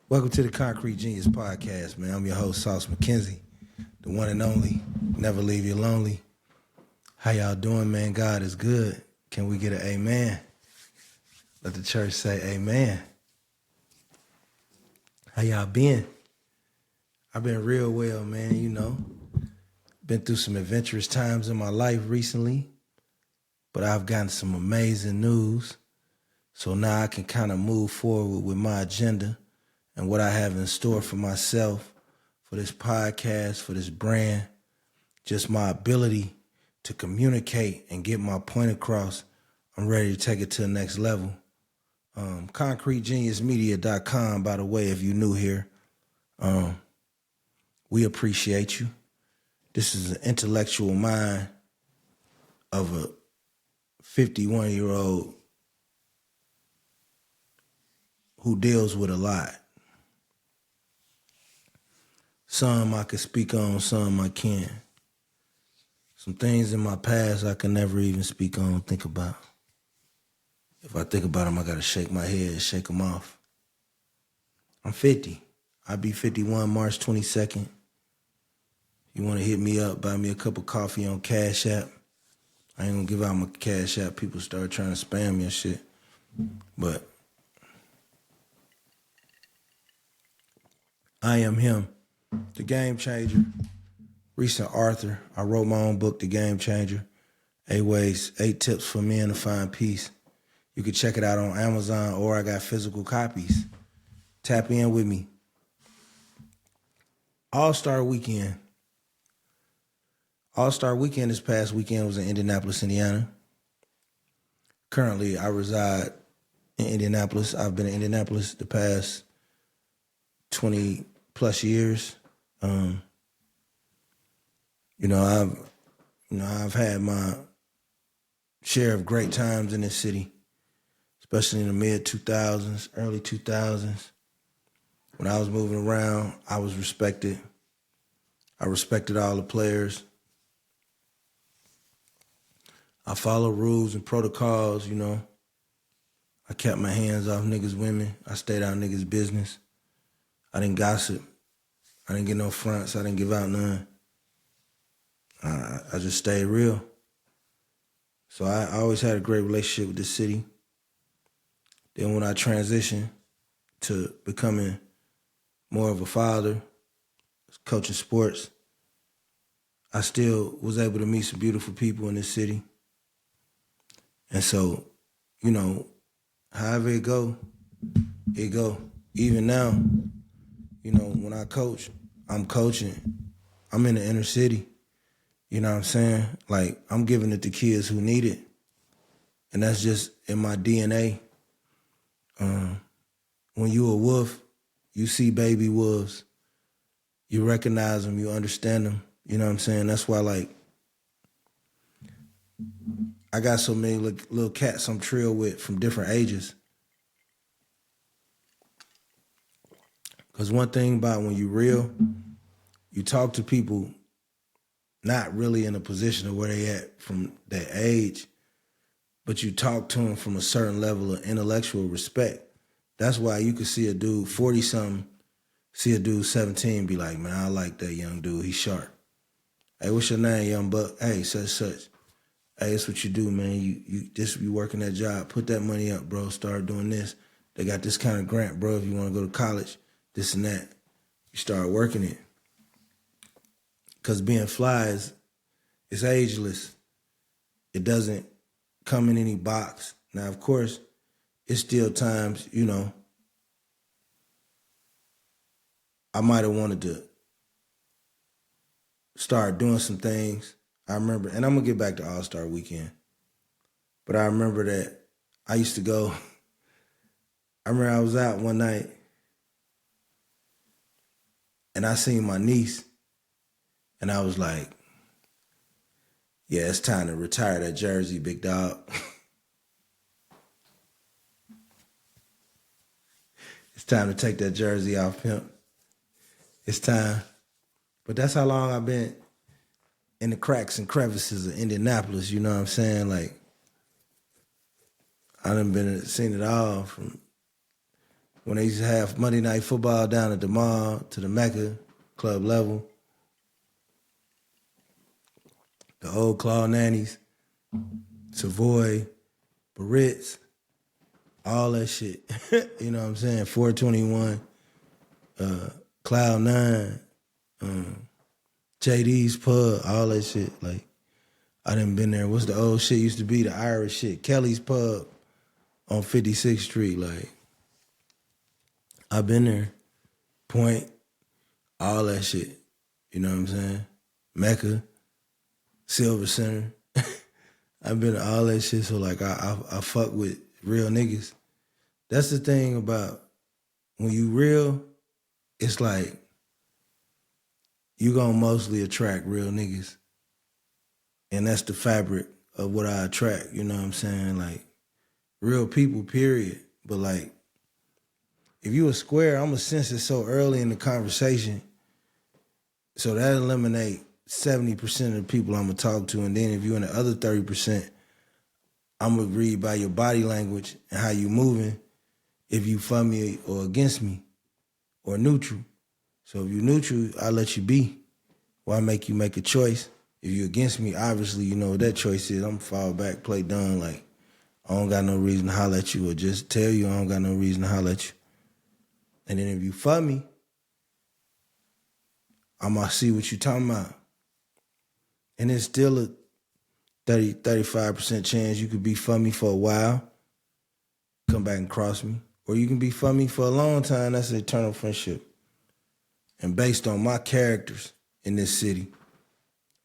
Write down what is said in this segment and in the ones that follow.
Welcome to the Concrete Genius Podcast, man. I'm your host, McKenzie, the one and only, never leave you lonely. How y'all doing, man? God is good. Can we get an amen? Let the church say amen. How y'all been? I've been real well, man, you know. Been through some adventurous times in my life recently, but I've gotten some amazing news. So now I can kind of move forward with my agenda and what I have in store for myself, for this podcast, for this brand, just my ability to communicate and get my point across. I'm ready to take it to the next level. ConcreteGeniusMedia.com, by the way, if you're new here. We appreciate you. This is an intellectual mind of a 51-year-old who deals with a lot. Some I can speak on, some I can't. Some things in my past I can never even speak on or think about. If I think about them, I gotta shake my head, shake them off. I'm 50. I'll be 51 March 22nd. You wanna hit me up, buy me a cup of coffee on Cash App. I ain't gonna give out my Cash App. People start trying to spam me and shit. But I am him. The Game Changer, recent author. I wrote my own book, The Game Changer. 8 tips for men to find peace. You can check it out on Amazon, or I got physical copies. Tap in with me. All-Star Weekend. All-Star Weekend this past weekend was in Indianapolis, Indiana. Currently, I reside in Indianapolis. I've been in Indianapolis the past 20 plus years. I've had my share of great times in this city, especially in the mid-2000s, early 2000s. When I was moving around, I was respected. I respected all the players. I followed rules and protocols, you know. I kept my hands off niggas' women. I stayed out of niggas' business. I didn't gossip. I didn't get no fronts. I didn't give out none. I just stayed real. So I always had a great relationship with this city. Then when I transitioned to becoming more of a father, coaching sports, I still was able to meet some beautiful people in this city. And so, you know, however it go. Even now, you know, when I coach, I'm coaching. I'm in the inner city. You know what I'm saying? Like, I'm giving it to kids who need it. And that's just in my DNA. When you a wolf, you see baby wolves. You recognize them, you understand them. You know what I'm saying? That's why, like, I got so many little cats I'm trill with from different ages. Because one thing about when you real, you talk to people not really in a position of where they at from their age, but you talk to them from a certain level of intellectual respect. That's why you could see a dude 40-something, see a dude 17, be like, man, I like that young dude. He's sharp. Hey, what's your name, young buck? Hey, such. Hey, that's what you do, man. You working that job. Put that money up, bro. Start doing this. They got this kind of grant, bro. If you want to go to college, this and that. You start working it. Because being fly is ageless. It doesn't come in any box. Now, of course, it's still times, you know, I might have wanted to start doing some things. I remember, and I'm gonna get back to All-Star Weekend, but I remember that I used to go. I remember I was out one night and I seen my niece, and I was like, yeah, it's time to retire that jersey, big dog. It's time to take that jersey off, pimp. It's time. But that's how long I've been in the cracks and crevices of Indianapolis, you know what I'm saying? Like, I done seen it all, from when they used to have Monday Night Football down at the mall to the Mecca club level. The old Claw Nannies, Savoy, Barrett's, all that shit. You know what I'm saying? 421, Cloud 9, JD's Pub, all that shit. Like, I done been there. What's the old shit used to be? The Irish shit. Kelly's Pub on 56th Street. Like, I've been there. Point, all that shit. You know what I'm saying? Mecca, Silver Center. I've been to all that shit. So, like, I fuck with real niggas. That's the thing about when you real, it's like you gonna mostly attract real niggas. And that's the fabric of what I attract, you know what I'm saying? Like, real people, period. But, like, if you a square, I'm going to sense it so early in the conversation. So that eliminate 70% of the people I'm going to talk to. And then if you in the other 30%, I'm going to read by your body language and how you moving, if you for me or against me or neutral. So if you neutral, I let you be. Or I make you make a choice. If you against me, obviously you know what that choice is. I'm going to fall back, play dumb, like, I don't got no reason to holler at you, or just tell you I don't got no reason to holler at you. And then if you for me, I'm going to see what you talking about. And it's still a 35% chance you could be for me for a while, come back and cross me. Or you can be for me for a long time. That's an eternal friendship. And based on my characters in this city,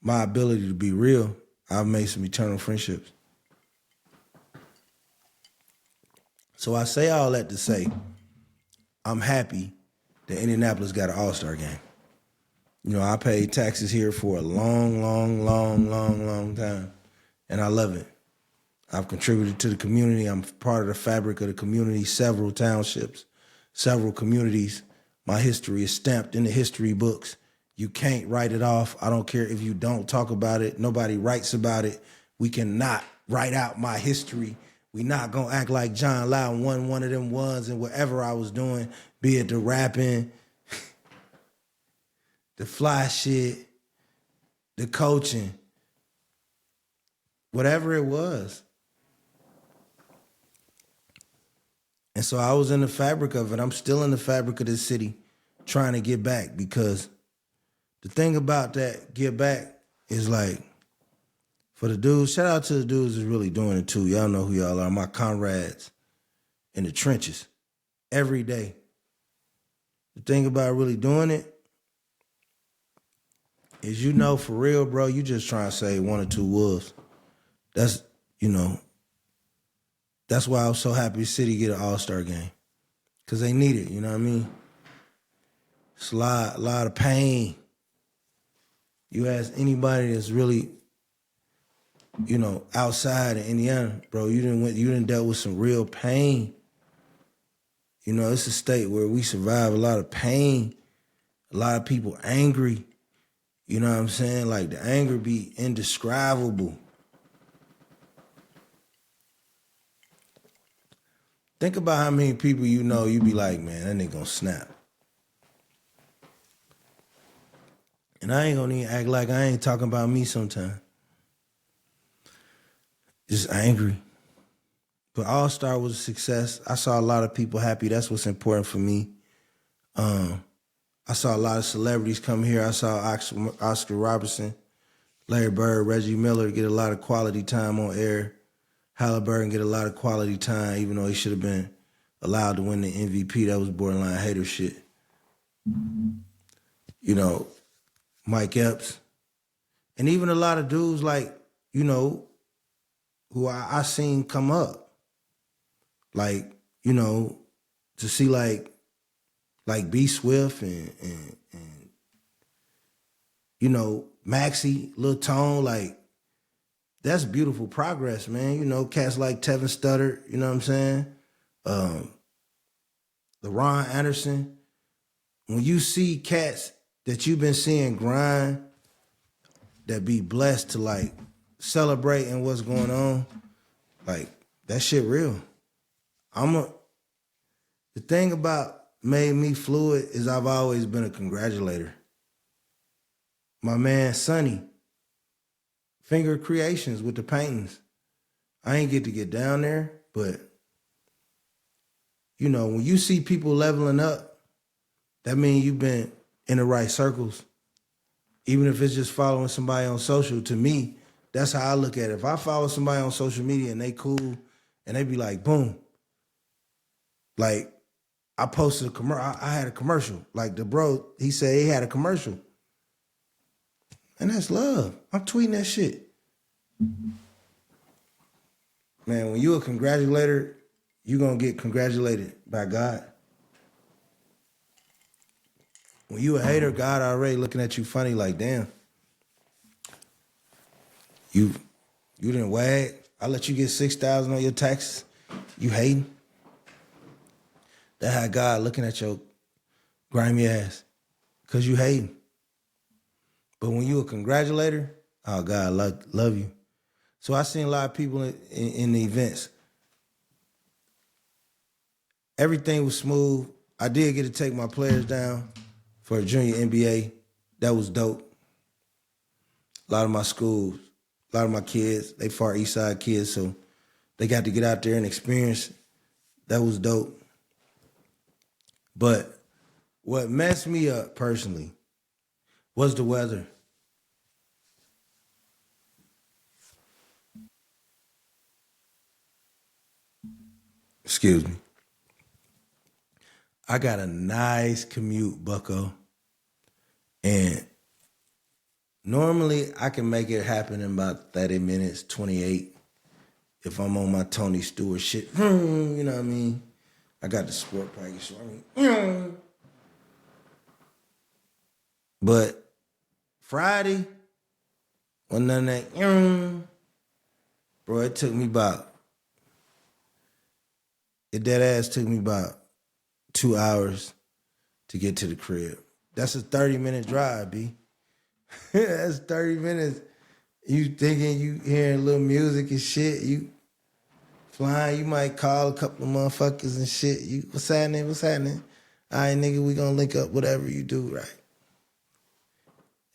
my ability to be real, I've made some eternal friendships. So I say all that to say, I'm happy that Indianapolis got an All-Star game. You know, I paid taxes here for a long time, and I love it. I've contributed to the community. I'm part of the fabric of the community, several townships, several communities. My history is stamped in the history books. You can't write it off. I don't care if you don't talk about it. Nobody writes about it. We cannot write out my history. We not gonna act like John Loudon won one of them ones and whatever I was doing, be it the rapping, the fly shit, the coaching, whatever it was. And so I was in the fabric of it. I'm still in the fabric of this city trying to get back, because the thing about that get back is, like, for the dudes, shout out to the dudes that's really doing it too. Y'all know who y'all are, my comrades in the trenches every day. The thing about really doing it is, you know, for real, bro, you just trying to save one or two wolves. That's, you know, that's why I was so happy the city get an All-Star game, because they need it, you know what I mean? It's a lot of pain. You ask anybody that's really, you know, outside of Indiana, bro, you done dealt with some real pain. You know, it's a state where we survive a lot of pain, a lot of people angry. You know what I'm saying? Like, the anger be indescribable. Think about how many people you know, you be like, man, that nigga gonna snap. And I ain't gonna even act like I ain't talking about me sometimes. Just angry. But All-Star was a success. I saw a lot of people happy. That's what's important for me. I saw a lot of celebrities come here. I saw Oscar Robertson, Larry Bird, Reggie Miller get a lot of quality time on air. Halliburton get a lot of quality time, even though he should have been allowed to win the MVP. That was borderline hater shit. you know, Mike Epps, and even a lot of dudes like, you know, who I seen come up. Like, you know, to see like B Swift and you know, Maxie, Lil Tone, like, that's beautiful progress, man. You know, cats like Tevin Studdard, you know what I'm saying? LaRon Anderson. When you see cats that you've been seeing grind, that be blessed to like celebrating what's going on, like, that shit real. The thing about made me fluid is I've always been a congratulator. My man Sonny, Finger Creations with the paintings. I ain't get to get down there, but you know, when you see people leveling up, that means you've been in the right circles. Even if it's just following somebody on social, to me, that's how I look at it. If I follow somebody on social media and they cool and they be like, boom, like I posted a commercial, I had a commercial. Like the bro, he said he had a commercial. And that's love. I'm tweeting that shit. Man, when you a congratulator, you gonna get congratulated by God. When you a hater, God already looking at you funny like, damn. You didn't wag. I let you get $6,000 on your taxes. You hating. That how God looking at your grimy ass. Cause you hating. But when you a congratulator, oh, God love you. So I seen a lot of people in the events. Everything was smooth. I did get to take my players down for a junior NBA. That was dope. A lot of my schools, a lot of my kids, they Far East Side kids, so they got to get out there and experience. That was dope. But what messed me up personally was the weather. Excuse me. I got a nice commute, bucko. And normally I can make it happen in about 30 minutes, 28. If I'm on my Tony Stewart shit, you know what I mean? I got the sport package, so I mean, but Friday, when none of that, bro, it dead ass took me about 2 hours to get to the crib. That's a 30-minute drive, B. That's 30 minutes. You thinking you hearing a little music and shit, you flying, you might call a couple of motherfuckers and shit. You, what's happening? All right, nigga, we gonna link up, whatever you do, right?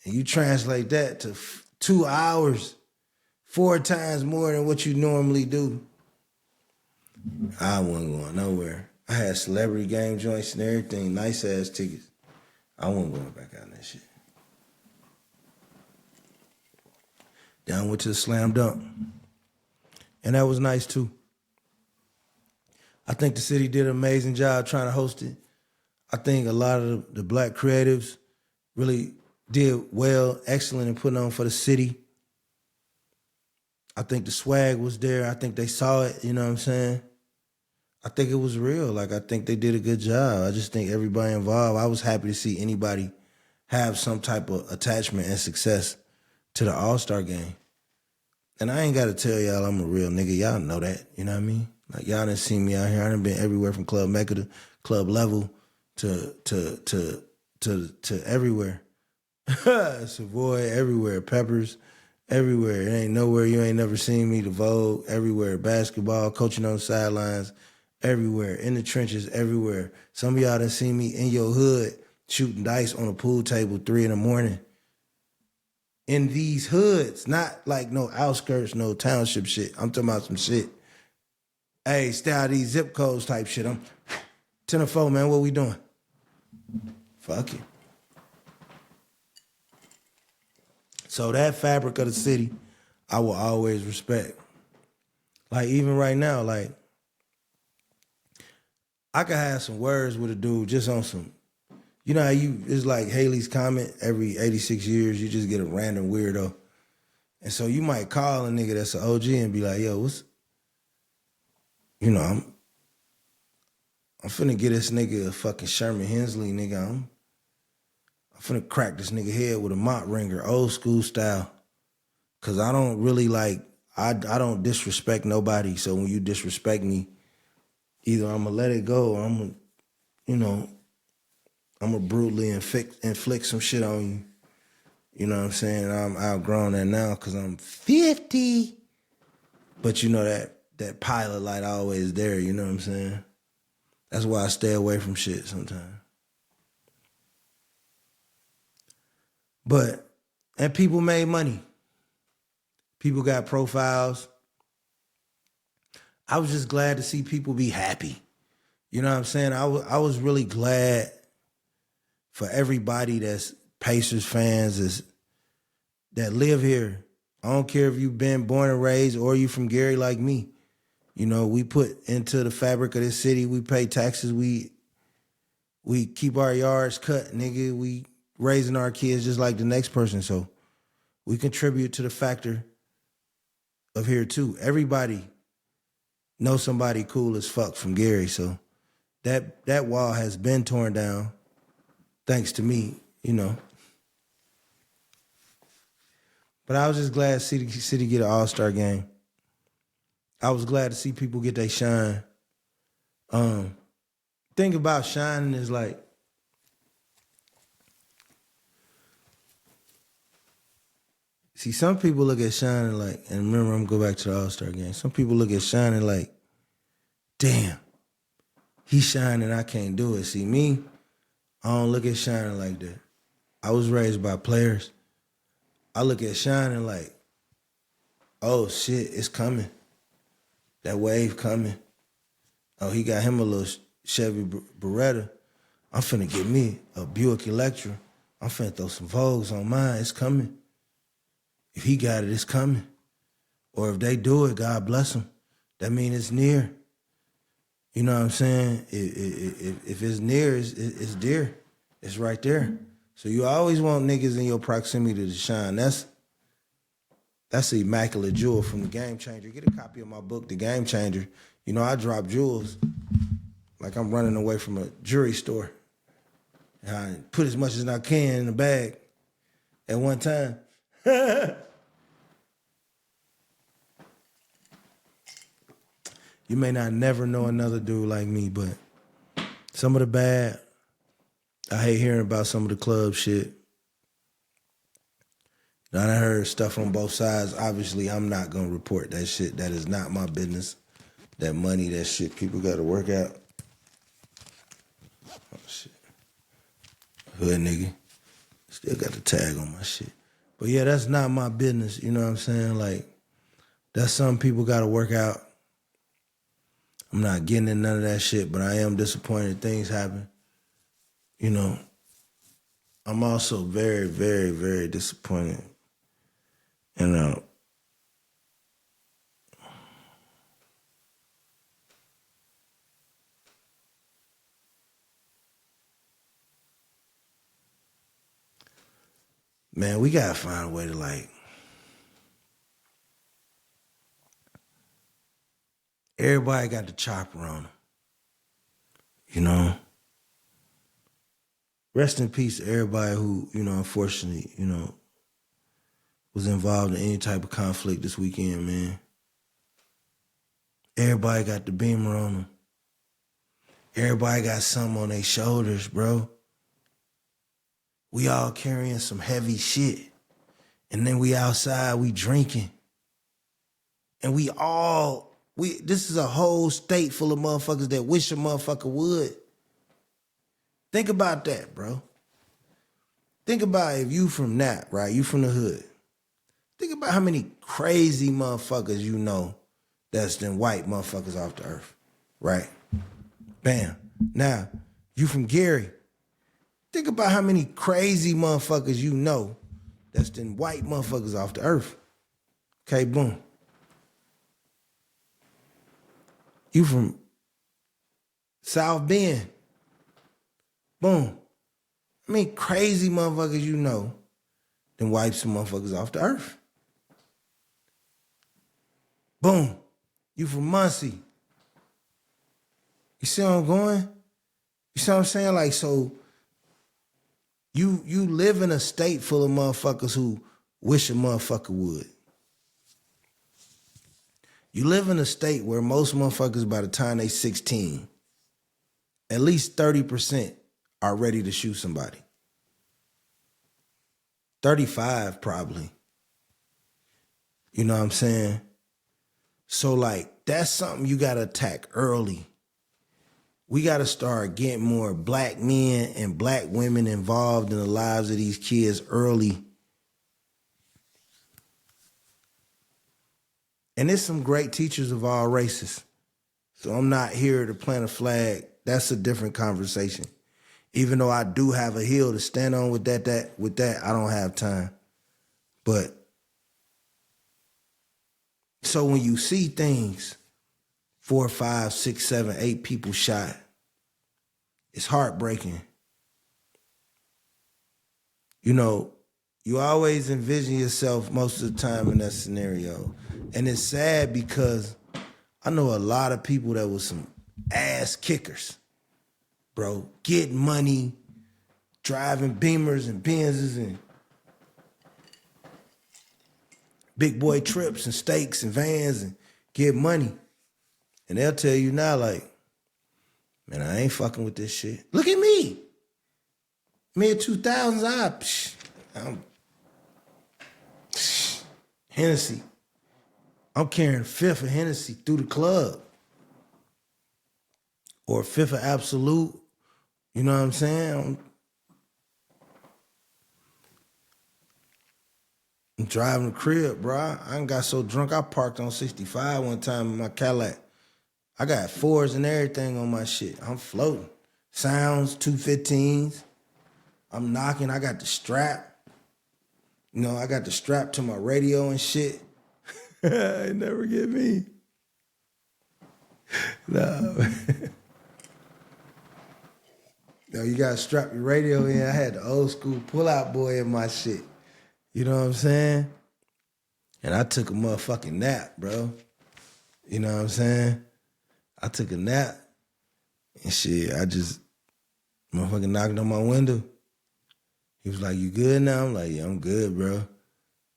And you translate that to 2 hours, 4 times more than what you normally do. I wasn't going nowhere. I had celebrity game joints and everything, nice ass tickets. I wasn't going back out in that shit. Then I went to the Slam Dunk. And that was nice too. I think the city did an amazing job trying to host it. I think a lot of the black creatives really did well, excellent in putting on for the city. I think the swag was there. I think they saw it, you know what I'm saying? I think it was real. Like, I think they did a good job. I just think everybody involved, I was happy to see anybody have some type of attachment and success to the All-Star game. And I ain't got to tell y'all I'm a real nigga. Y'all know that, you know what I mean? Like, y'all done seen me out here. I done been everywhere from Club Mecca to Club Level to everywhere. Savoy, everywhere. Peppers, everywhere. It ain't nowhere you ain't never seen me. The Vogue, everywhere. Basketball, coaching on the sidelines, everywhere. In the trenches, everywhere. Some of y'all done seen me in your hood shooting dice on a pool table 3 a.m. In these hoods, not like no outskirts, no township shit. I'm talking about some shit. Hey, stay out of these zip codes type shit. I'm 10-4, man. What we doing? Fuck it. So that fabric of the city, I will always respect. Like, even right now, like, I could have some words with a dude just on some, You know how it's like Haley's Comet every 86 years, you just get a random weirdo. And so you might call a nigga that's an OG and be like, yo, I'm finna get this nigga a fucking Sherman Hensley, nigga. I'm finna crack this nigga head with a mop wringer, old school style. Cause I don't really I don't disrespect nobody. So when you disrespect me, either I'm gonna let it go or I'm gonna brutally inflict some shit on you. You know what I'm saying? I'm outgrown that now because I'm 50. But you know that pilot light always there, you know what I'm saying? That's why I stay away from shit sometimes. And people made money. People got profiles. I was just glad to see people be happy. You know what I'm saying? I was really glad for everybody that's Pacers fans that live here. I don't care if you've been born and raised or you from Gary like me. You know, we put into the fabric of this city. We pay taxes. We keep our yards cut, nigga. We raising our kids just like the next person. So we contribute to the factor of here too. Everybody knows somebody cool as fuck from Gary. So that wall has been torn down thanks to me, you know. But I was just glad City get an all-star game. I was glad to see people get their shine. Thing about shining is like, see, some people look at shining like, and remember, I'm going to go back to the all-star game. Some people look at shining like, damn, he's shining, I can't do it. See, me, I don't look at shining like that. I was raised by players. I look at shining like, oh shit, it's coming. That wave coming. Oh, he got him a little Chevy Beretta. I'm finna get me a Buick Electra. I'm finna throw some Vogues on mine. It's coming. If he got it, it's coming. Or if they do it, God bless them. That means it's near. You know what I'm saying? If it's near, it's dear. It's right there. So you always want niggas in your proximity to shine. That's the immaculate jewel from the Game Changer. Get a copy of my book, The Game Changer. You know, I drop jewels like I'm running away from a jewelry store. And I put as much as I can in the bag at one time. You may not never know another dude like me, but some of the bad, I hate hearing about some of the club shit. Now, I heard stuff on both sides. Obviously, I'm not going to report that shit. That is not my business. That money, that shit, people got to work out. Oh, shit. Hood nigga. Still got the tag on my shit. But yeah, that's not my business. You know what I'm saying? Like, that's something people got to work out. I'm not getting in none of that shit, but I am disappointed things happen. You know, I'm also very, very, very disappointed. And man, we gotta find a way to like, everybody got the chopper on them. You know? Rest in peace to everybody who, you know, unfortunately, you know, was involved in any type of conflict this weekend, man. Everybody got the beamer on them. Everybody got something on their shoulders, bro. We all carrying some heavy shit. And then we outside, we drinking. And this is a whole state full of motherfuckers that wish a motherfucker would. Think about that, bro. Think about if you from Nap, right? You from the hood. Think about how many crazy motherfuckers you know that's them white motherfuckers off the earth, right? Bam. Now, you from Gary. Think about how many crazy motherfuckers you know that's them white motherfuckers off the earth. Okay, boom. You from South Bend. Boom. crazy motherfuckers you know then wipe some motherfuckers off the earth. Boom. You from Muncie. You see where I'm going? You see what I'm saying? Like, so you live in a state full of motherfuckers who wish a motherfucker would. You live in a state where most motherfuckers by the time they 16, at least 30% are ready to shoot somebody. 35 probably. You know what I'm saying? So like, that's something you gotta attack early. We gotta start getting more black men and black women involved in the lives of these kids early. And there's some great teachers of all races. So I'm not here to plant a flag. That's a different conversation. Even though I do have a hill to stand on with that, I don't have time. But so when you see things, 4, 5, 6, 7, 8 people shot, it's heartbreaking. You know, you always envision yourself most of the time in that scenario. And it's sad because I know a lot of people that was some ass kickers, bro. Getting money, driving Beamers and Benzes and big boy trips and steaks and vans and get money. And they'll tell you now, like, man, I ain't fucking with this shit. Look at me. Mid-2000s, I'm Hennessy. I'm carrying a fifth of Hennessy through the club. Or a fifth of Absolute. You know what I'm saying? I'm driving the crib, bro. I ain't got so drunk, I parked on 65 one time in my Cadillac. I got 4s and everything on my shit. I'm floating. Sounds, 215s. I'm knocking. I got the strap. You know, I got the strap to my radio and shit. It never get me. No. No, you gotta strap your radio in. I had the old school pull-out boy in my shit. You know what I'm saying? And I took a motherfucking nap, bro. You know what I'm saying? I took a nap and shit, I just motherfucking knocked on my window. He was like, you good now? I'm like, yeah, I'm good, bro.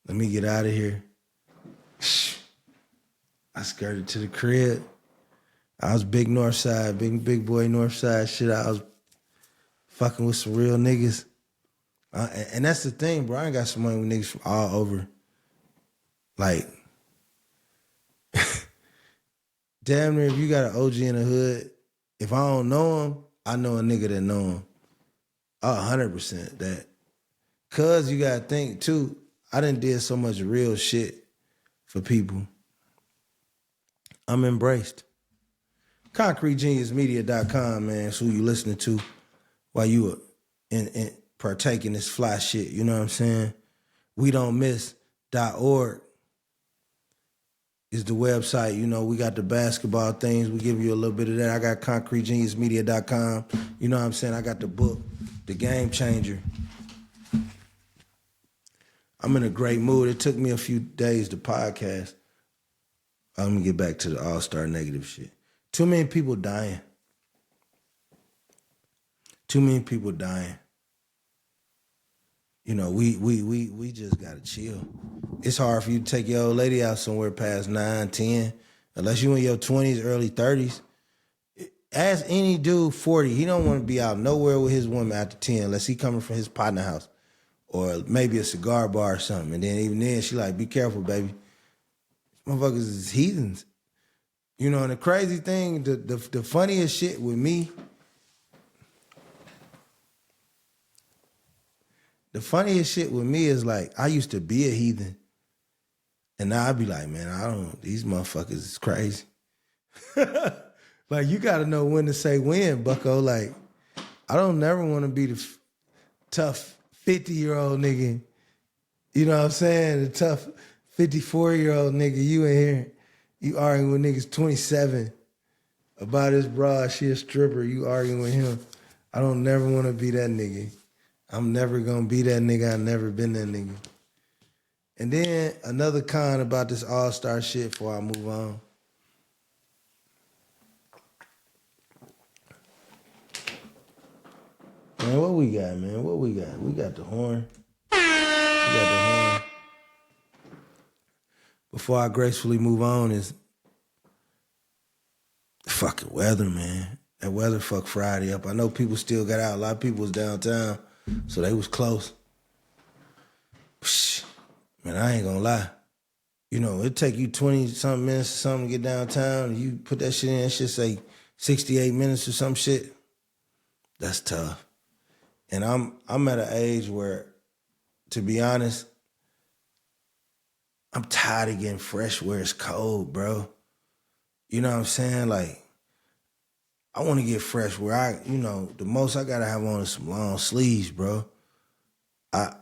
Let me get out of here. I skirted to the crib. I was big north side, big boy north side shit. I was fucking with some real niggas. And that's the thing, bro. I ain't got some money with niggas from all over. Like, damn near if you got an OG in the hood, if I don't know him, I know a nigga that know him. 100% that. Cause you gotta think too, I done did so much real shit for people. I'm embraced. ConcreteGeniusMedia.com, man, is who you listening to while you are in partaking this fly shit, you know what I'm saying? WeDon'tMiss.org is the website. You know, we got the basketball things. We give you a little bit of that. I got ConcreteGeniusMedia.com. You know what I'm saying? I got the book, The Game Changer. I'm in a great mood. It took me a few days to podcast. I'm going to get back to the all-star negative shit. Too many people dying. Too many people dying. You know, we just gotta chill. It's hard for you to take your old lady out somewhere past 9, 10, unless you in your 20s, early 30s. Ask any dude 40, he don't want to be out nowhere with his woman after 10 unless he coming from his partner house or maybe a cigar bar or something. And then even then, she like, be careful, baby. Motherfuckers is heathens. You know, and the crazy thing, the funniest shit with me, the funniest shit with me is like, I used to be a heathen. And now I be like, man, these motherfuckers is crazy. Like, you got to know when to say when, bucko. Like, I don't never want to be the tough 50-year-old nigga. You know what I'm saying? The tough 54-year-old nigga. You in here, you arguing with niggas 27 about his broad, she a stripper. You arguing with him. I don't never want to be that nigga. I'm never gonna be that nigga. I never been that nigga. And then another con about this all-star shit before I move on. Man, what we got, man? What we got? We got the horn. We got the horn. Before I gracefully move on is the fucking weather, man. That weather fucked Friday up. I know people still got out. A lot of people was downtown, so they was close. Psh, man, I ain't gonna lie. You know, it take you 20-something minutes or something to get downtown. And you put that shit in, that shit say 68 minutes or some shit. That's tough. And I'm at an age where, to be honest, I'm tired of getting fresh where it's cold, bro. You know what I'm saying? Like, I want to get fresh where the most I gotta have on is some long sleeves, bro. I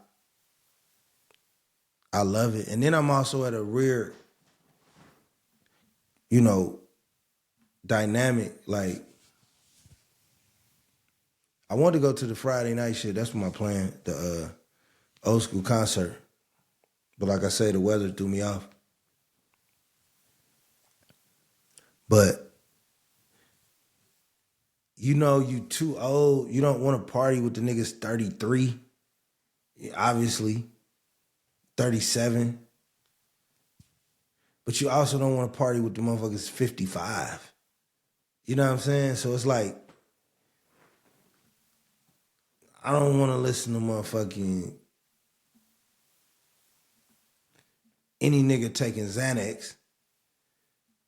love it. And then I'm also at a rare, dynamic. Like, I want to go to the Friday night shit. That's my plan, the old school concert. But like I say, the weather threw me off. But, you too old. You don't want to party with the niggas 33, obviously, 37. But you also don't want to party with the motherfuckers 55. You know what I'm saying? So it's like, I don't want to listen to motherfucking any nigga taking Xanax,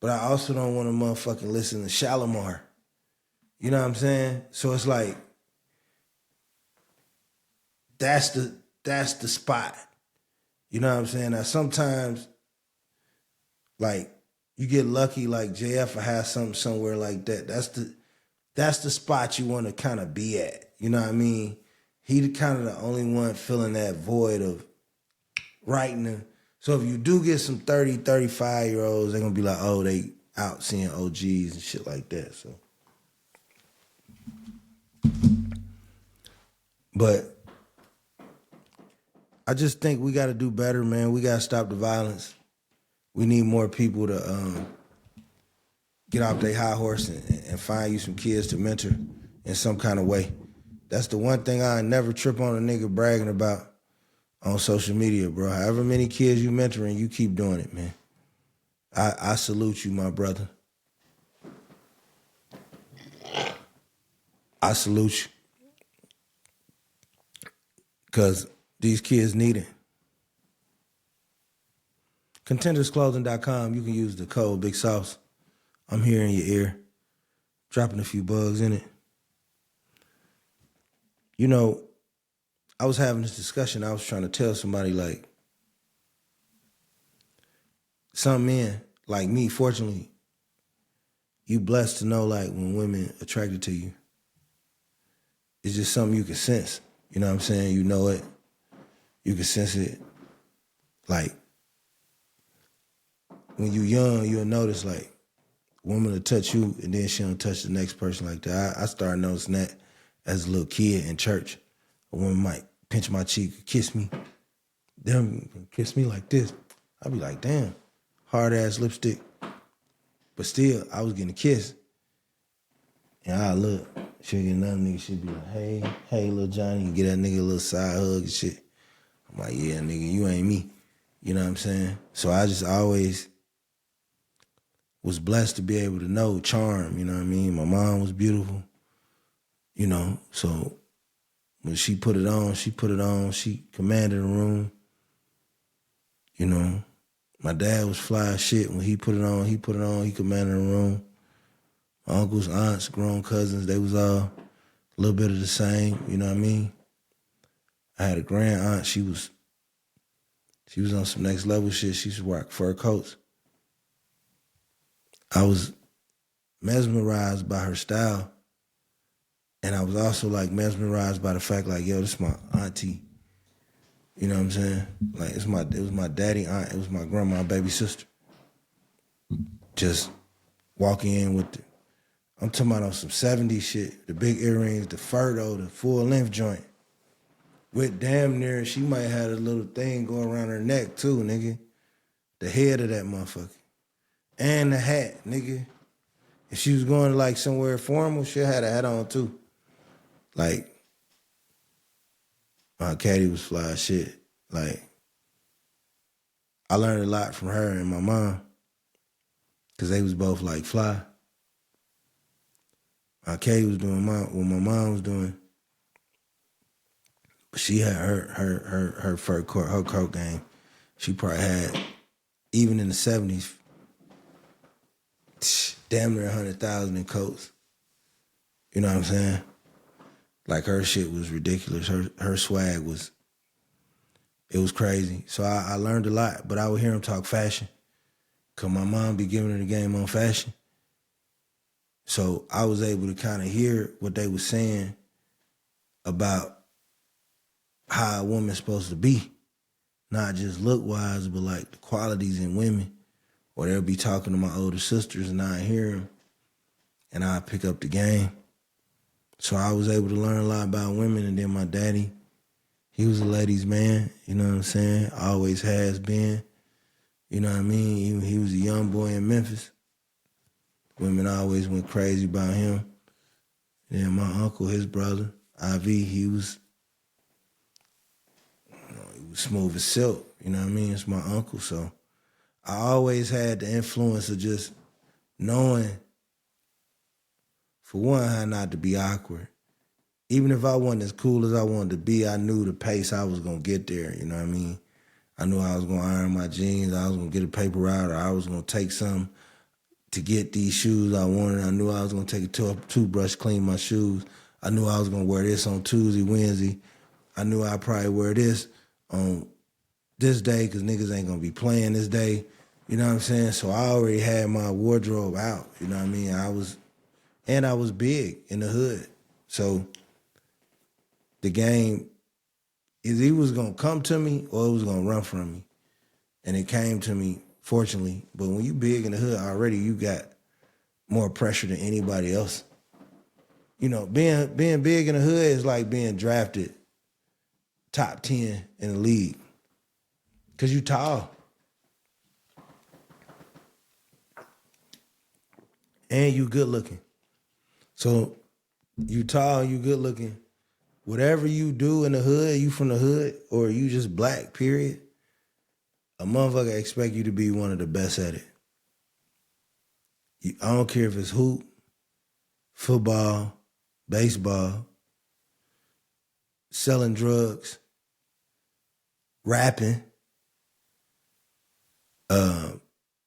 but I also don't want to motherfucking listen to Shalimar. You know what I'm saying? So it's like, that's the spot. You know what I'm saying? Now sometimes, like, you get lucky, like JF will have something somewhere like that. That's the spot you want to kind of be at. You know what I mean? He kind of the only one filling that void of writing. So if you do get some 30, 35-year-olds, they're going to be like, oh, they out seeing OGs and shit like that. So, but I just think we got to do better, man. We got to stop the violence. We need more people to get off their high horse and find you some kids to mentor in some kind of way. That's the one thing I never trip on a nigga bragging about on social media, bro. However many kids you mentoring, you keep doing it, man. I salute you, my brother. I salute you. Because these kids need it. ContendersClothing.com, you can use the code Big Sauce. I'm here in your ear, dropping a few bugs in it. I was having this discussion. I was trying to tell somebody, like, some men, like me, fortunately, you blessed to know, like, when women attracted to you, it's just something you can sense. You know what I'm saying? You know it. You can sense it. Like, when you young, you'll notice, like, a woman will touch you and then she don't touch the next person like that. I started noticing that as a little kid in church. A woman might pinch my cheek, kiss me. Them kiss me like this. I'd be like, damn, hard-ass lipstick. But still, I was getting a kiss. And I look, she'll get another nigga, she'll be like, hey, little Johnny, and get that nigga a little side hug and shit. I'm like, yeah, nigga, you ain't me. You know what I'm saying? So I just always was blessed to be able to know charm, you know what I mean? My mom was beautiful, so when she put it on, she commanded the room. My dad was fly as shit. When he put it on, he commanded the room. My uncles, aunts, grown cousins, they was all a little bit of the same, you know what I mean? I had a grand aunt, she was on some next level shit. She used to rock fur coats. I was mesmerized by her style. And I was also, like, mesmerized by the fact, like, yo, this is my auntie. You know what I'm saying? Like, it was my daddy aunt. It was my grandma, baby sister. Just walking in with I'm talking about on some 70s shit. The big earrings, the fur though, the full length joint. with damn near, she might have a little thing going around her neck too, nigga. The head of that motherfucker. And the hat, nigga. If she was going to like somewhere formal, she'll have a hat on too. Like, my caddy was fly as shit. Like, I learned a lot from her and my mom. Cause they was both like fly. My caddy was doing what my mom was doing. But she had her fur coat, her coat game. She probably had, even in the 70s, damn near 100,000 in coats. You know what I'm saying? Like, her shit was ridiculous. Her swag was, it was crazy. So I learned a lot, but I would hear him talk fashion. Cause my mom be giving her the game on fashion. So I was able to kind of hear what they were saying about how a woman's supposed to be. Not just look-wise, but like the qualities in women. Or they'll be talking to my older sisters and I hear them and I pick up the game. So I was able to learn a lot about women. And then my daddy, he was a ladies' man, you know what I'm saying? Always has been. You know what I mean? He was a young boy in Memphis. Women always went crazy about him. And then my uncle, his brother, IV, he was smooth as silk. You know what I mean? It's my uncle. So I always had the influence of just knowing, for one, how not to be awkward. Even if I wasn't as cool as I wanted to be, I knew the pace I was going to get there. You know what I mean? I knew I was going to iron my jeans, I was going to get a paper route, or I was going to take some to get these shoes I wanted. I knew I was going to take a toothbrush, clean my shoes. I knew I was going to wear this on Tuesday, Wednesday. I knew I'd probably wear this on this day because niggas ain't going to be playing this day. You know what I'm saying? So I already had my wardrobe out. You know what I mean? I was big in the hood. So the game, either he was going to come to me or it was going to run from me. And it came to me, fortunately. But when you big in the hood already, you got more pressure than anybody else. You know, being big in the hood is like being drafted top 10 in the league. Because you tall. And you good looking. So you tall, you good looking. Whatever you do in the hood, you from the hood, or you just black, period, a motherfucker expect you to be one of the best at it. I don't care if it's hoop, football, baseball, selling drugs, rapping,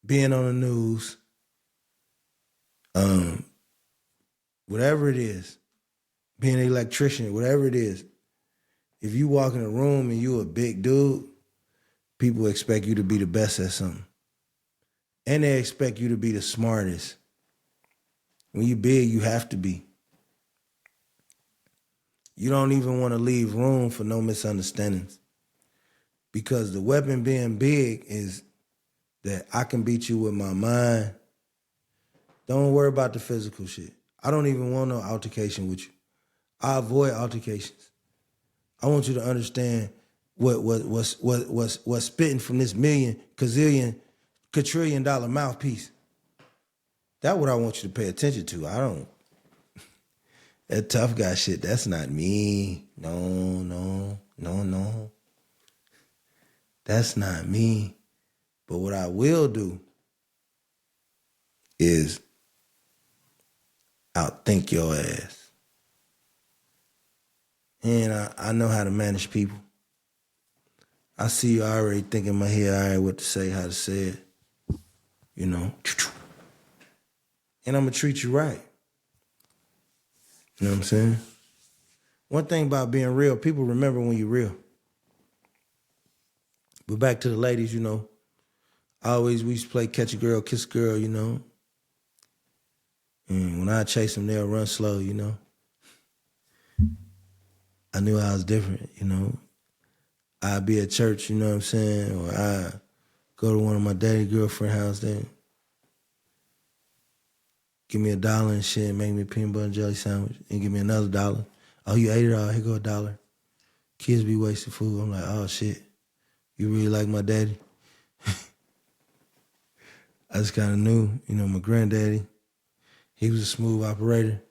being on the news, whatever it is, being an electrician, whatever it is. If you walk in a room and you a big dude, people expect you to be the best at something. And they expect you to be the smartest. When you big, you have to be. You don't even want to leave room for no misunderstandings. Because the weapon being big is that I can beat you with my mind. Don't worry about the physical shit. I don't even want no altercation with you. I avoid altercations. I want you to understand what's spitting from this quadrillion dollar mouthpiece. That's what I want you to pay attention to. That tough guy shit, that's not me. No. That's not me. But what I will do is outthink your ass. And I know how to manage people. I see you already thinking in my head, all right, what to say, how to say it. You know. And I'm going to treat you right. You know what I'm saying? One thing about being real, people remember when you're real. But back to the ladies, you know, we used to play catch a girl, kiss a girl, you know. And when I chase them, they'll run slow, you know. I knew I was different, you know. I'd be at church, you know what I'm saying, or I'd go to one of my daddy girlfriend house there, give me $1 and shit, make me a peanut butter and jelly sandwich, and give me another $1. Oh, you ate it all, here go $1. Kids be wasting food. I'm like, oh shit, you really like my daddy? I just kind of knew, my granddaddy, he was a smooth operator,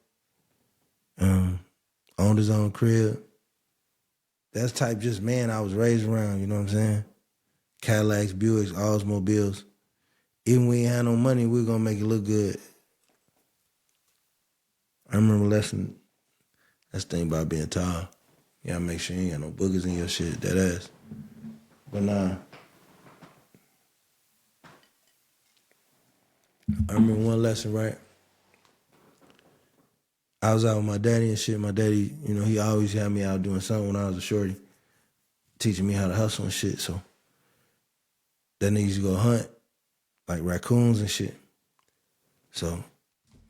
owned his own crib. That's type just man I was raised around, you know what I'm saying? Cadillacs, Buicks, Oldsmobiles. Even when we ain't had no money, we were going to make it look good. I remember that's the thing about being tall. You gotta make sure you ain't got no boogers in your shit, that ass. But nah. I remember one lesson, right? I was out with my daddy and shit. My daddy, he always had me out doing something when I was a shorty, teaching me how to hustle and shit. So that nigga used to go hunt, like raccoons and shit. So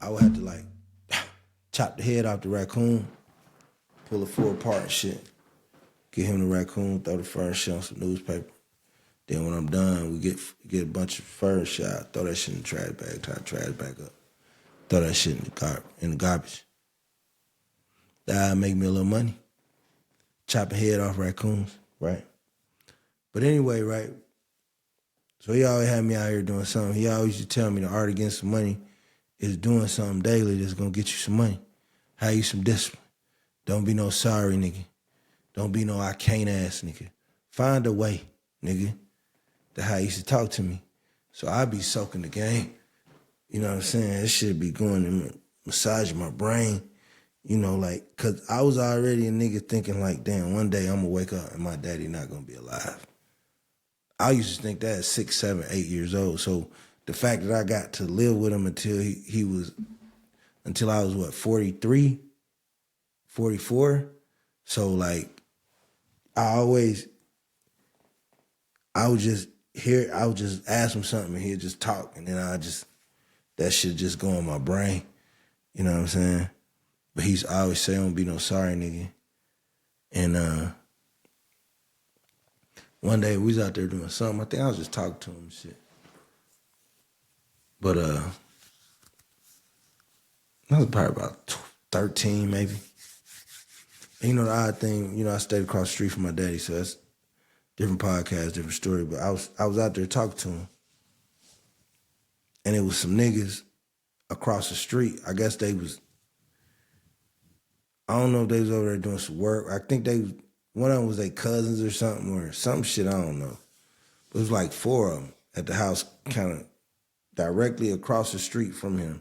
I would have to like chop the head off the raccoon, pull it full apart and shit, get him the raccoon, throw the fur and shit on some newspaper. Then when I'm done, we get a bunch of fur and shit out, throw that shit in the trash bag, tie the trash bag up, throw that shit in the garbage. That'll make me a little money. Chopping head off raccoons, right? But anyway, right? So he always had me out here doing something. He always used to tell me the art against some money is doing something daily that's gonna get you some money. Have you some discipline. Don't be no sorry nigga. Don't be no I can't ass nigga. Find a way, nigga. That's how he used to talk to me. So I be soaking the game. You know what I'm saying? This shit be going and massaging my brain. Cause I was already a nigga thinking like, damn, one day I'm gonna wake up and my daddy not gonna be alive. I used to think that at 6, 7, 8 years old. So the fact that I got to live with him until until I was 43, 44. So like, I would just ask him something and he'd just talk and then that shit just go in my brain. You know what I'm saying? But he's always say, don't be no sorry nigga. And one day we was out there doing something. I think I was just talking to him and shit. But I was probably about 13 maybe. And the odd thing, I stayed across the street from my daddy, so that's different podcast, different story. But I was out there talking to him. And it was some niggas across the street. I guess I don't know if they was over there doing some work. I think one of them was their cousins or something, or some shit, I don't know. But it was like 4 of them at the house kind of directly across the street from him.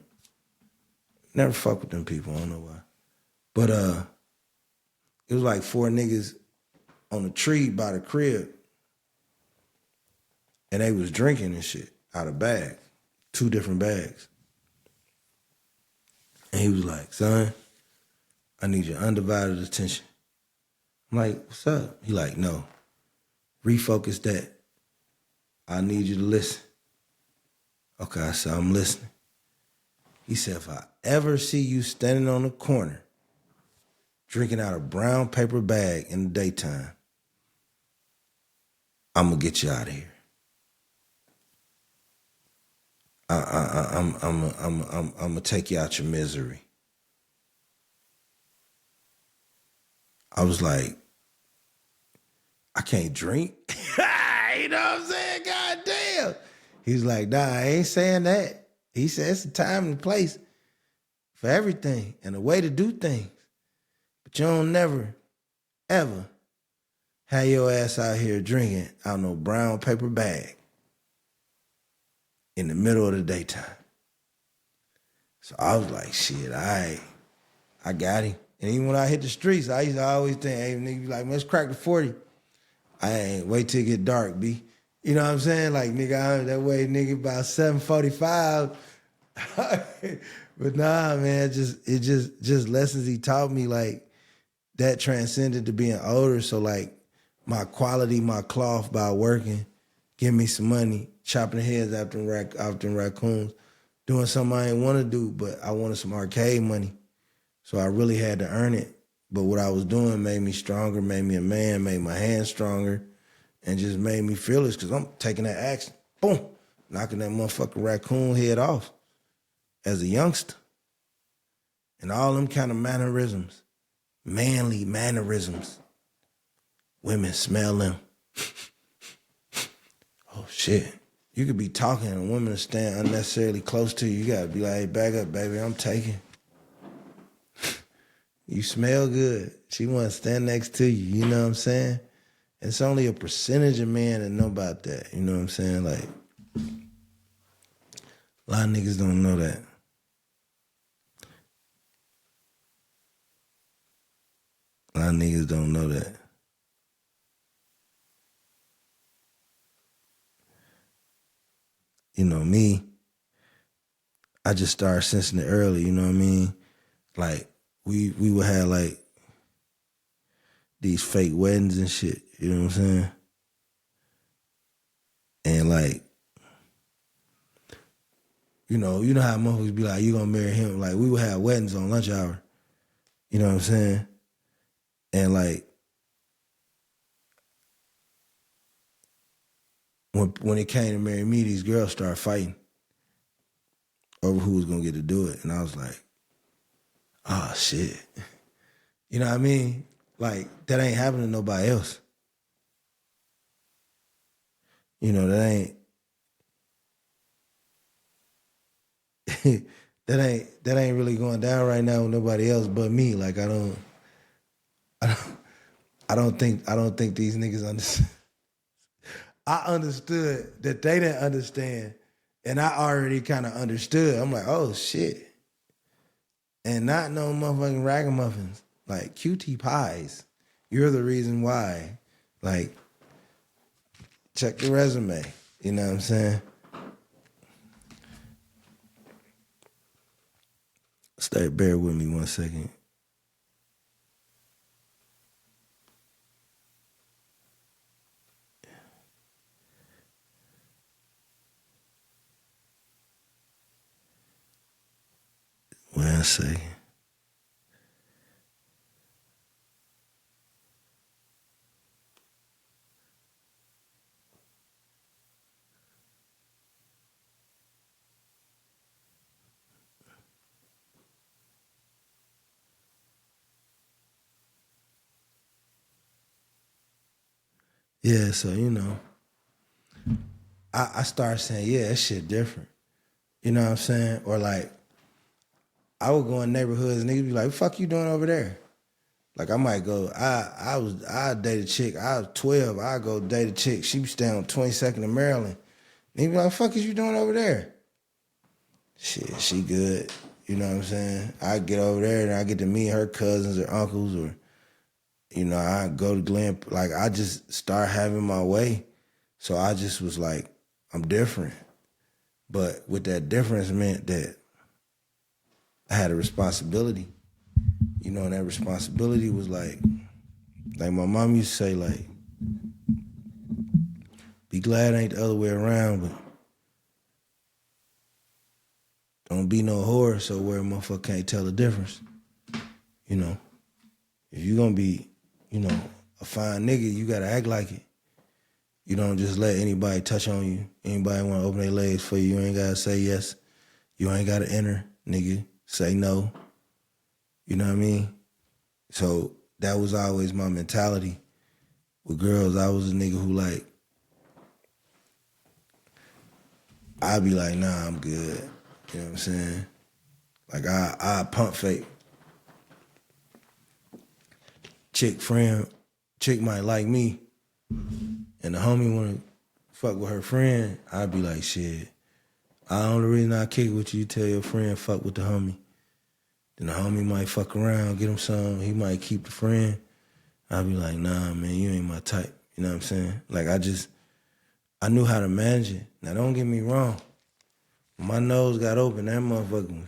Never fuck with them people, I don't know why. But it was like 4 niggas on a tree by the crib. And they was drinking and shit out of bags, 2 different bags. And he was like, son, I need your undivided attention. I'm like, what's up? He like, no, refocus that. I need you to listen. Okay, so I'm listening. He said, if I ever see you standing on the corner, drinking out a brown paper bag in the daytime, I'm gonna get you out of here. I'm gonna take you out your misery. I was like, I can't drink. You know what I'm saying? God damn. He's like, nah, I ain't saying that. He said it's a time and a place for everything and a way to do things. But you don't never, ever have your ass out here drinking out no brown paper bag in the middle of the daytime. So I was like, shit, I got him. And even when I hit the streets, I used to always think, hey, nigga, be like, man, let's crack the 40. I ain't wait till it get dark, B. You know what I'm saying? Like, nigga, that way, nigga, about 7:45. But nah, man, it just lessons he taught me, like, that transcended to being older. So, like, my quality, my cloth by working, give me some money, chopping heads after raccoons, doing something I didn't want to do, but I wanted some arcade money. So I really had to earn it. But what I was doing made me stronger, made me a man, made my hands stronger, and just made me fearless because I'm taking that action. Boom. Knocking that motherfucking raccoon head off as a youngster. And all them kind of mannerisms, manly mannerisms, women smell them. Oh, shit. You could be talking and a woman will stand unnecessarily close to you. You got to be like, hey, back up, baby, I'm taking. You smell good. She want to stand next to you, you know what I'm saying? It's only a percentage of men that know about that, you know what I'm saying? Like, a lot of niggas don't know that. A lot of niggas don't know that. You know, me, I just started sensing it early, you know what I mean? Like, we would have, like, these fake weddings and shit, you know what I'm saying? And, like, you know how motherfuckers be like, you gonna marry him? Like, we would have weddings on lunch hour, you know what I'm saying? And, like, when it came to marry me, these girls started fighting over who was gonna get to do it. And I was like, oh, shit. You know what I mean? Like, that ain't happening to nobody else. You know, that ain't that ain't really going down right now with nobody else but me. Like, I don't think these niggas understand. I understood that they didn't understand, and I already kind of understood. I'm like, oh shit. And not no motherfucking ragamuffins. Like, QT pies. You're the reason why. Like, check the resume. You know what I'm saying? Bear with me 1 second. Wait a second. Yeah, so, you know, I started saying, yeah, that shit different. You know what I'm saying? Or like, I would go in neighborhoods and niggas be like, what the fuck you doing over there? Like, I might go, I date a chick, I was 12, I go date a chick, she be staying on 22nd in Maryland. And he be like, what the fuck is you doing over there? Shit, she good. You know what I'm saying? I get over there and I get to meet her cousins or uncles, or, you know, I go to Glen, like, I just start having my way. So I just was like, I'm different. But with that difference meant that I had a responsibility. You know, and that responsibility was like my mom used to say, like, be glad it ain't the other way around, but don't be no whore so where a motherfucker can't tell the difference. You know, if you gonna be, you know, a fine nigga, you gotta act like it. You don't just let anybody touch on you. Anybody wanna open their legs for you, you ain't gotta say yes. You ain't gotta enter, nigga. Say no. You know what I mean? So that was always my mentality. With girls, I was a nigga who, like, I'd be like, nah, I'm good. You know what I'm saying? Like, I pump fake. Chick might like me, and the homie wanna fuck with her friend, I'd be like, shit, I only reason I kick with you tell your friend fuck with the homie. Then the homie might fuck around, get him some, he might keep the friend. I'd be like, nah, man, you ain't my type. You know what I'm saying? Like, I knew how to manage it. Now, don't get me wrong. When my nose got open, that motherfucker was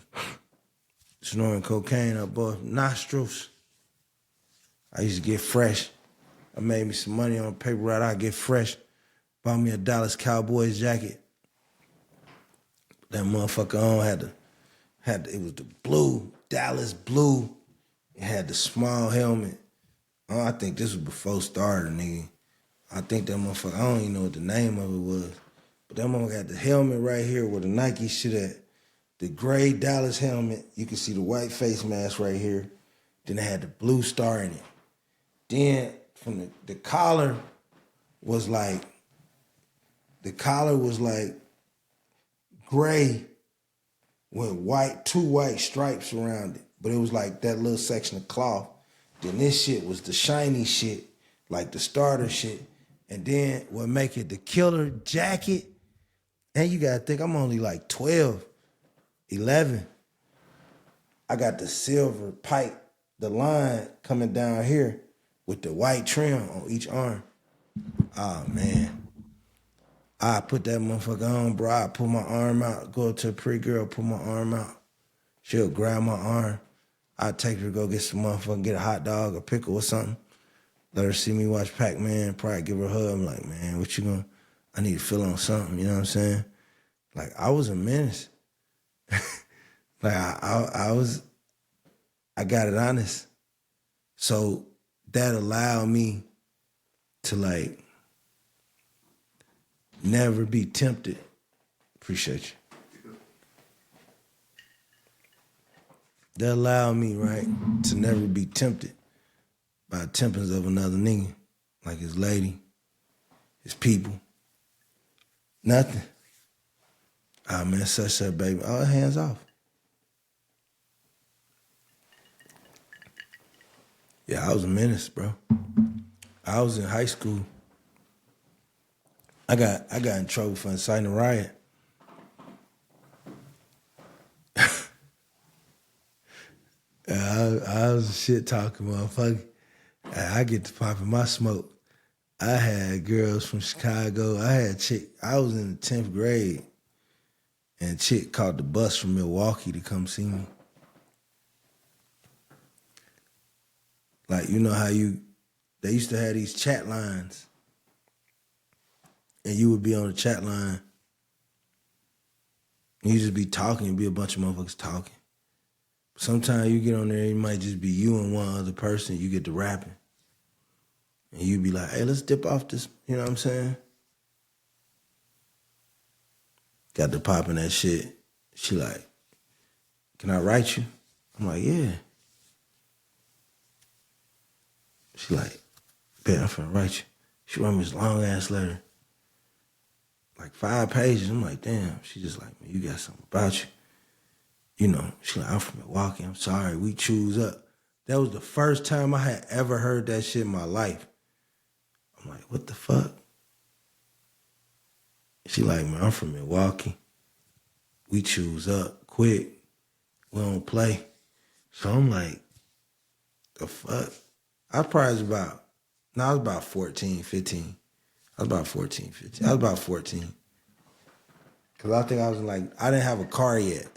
snoring cocaine up both nostrils. I used to get fresh. I made me some money on paper route. I get fresh. Bought me a Dallas Cowboys jacket. That motherfucker on it was the blue, Dallas blue. It had the small helmet. Oh, I think this was before Starter, nigga. I think that motherfucker, I don't even know what the name of it was. But that motherfucker had the helmet right here where the Nike shit at. The gray Dallas helmet. You can see the white face mask right here. Then it had the blue star in it. Then from the collar was like gray with two white stripes around it. But it was like that little section of cloth. Then this shit was the shiny shit, like the starter shit. And then what make it the killer jacket, and you gotta think I'm only like 12, 11. I got the silver pipe, the line coming down here with the white trim on each arm. Oh man. I put that motherfucker on, bro. I pull my arm out, go up to a pretty girl, pull my arm out. She'll grab my arm. I'd take her to go get some motherfucking, get a hot dog or pickle or something. Let her see me watch Pac-Man, probably give her a hug. I'm like, man, what you gonna, I need to feel on something, you know what I'm saying? Like, I was a menace. Like, I got it honest. So that allowed me to, like, never be tempted. Appreciate you. That allowed me, right, to never be tempted by tempers of another nigga, like his lady, his people. Nothing. Ah, man, such that baby. Oh, hands off. Yeah, I was a menace, bro. I was in high school. I got in trouble for inciting a riot. I was a shit talking motherfucker. I get to popping my smoke. I had girls from Chicago. I was in the 10th grade, and a chick caught the bus from Milwaukee to come see me. Like, you know how they used to have these chat lines, and you would be on the chat line, and you just be talking, and be a bunch of motherfuckers talking. Sometimes you get on there, it might just be you and one other person, you get to rapping. And you be like, hey, let's dip off this, you know what I'm saying? Got to popping that shit. She like, can I write you? I'm like, yeah. She like, bet I'm finna write you. She wrote me this long ass letter. Like 5 pages. I'm like, damn. She just like, man, you got something about you. You know, she like, I'm from Milwaukee. I'm sorry. We choose up. That was the first time I had ever heard that shit in my life. I'm like, what the fuck? She like, man, I'm from Milwaukee. We choose up quick. We don't play. So I'm like, the fuck? I was about 14, 15. I was about 14, 15. I was about 14. Because I think I was like, I didn't have a car yet.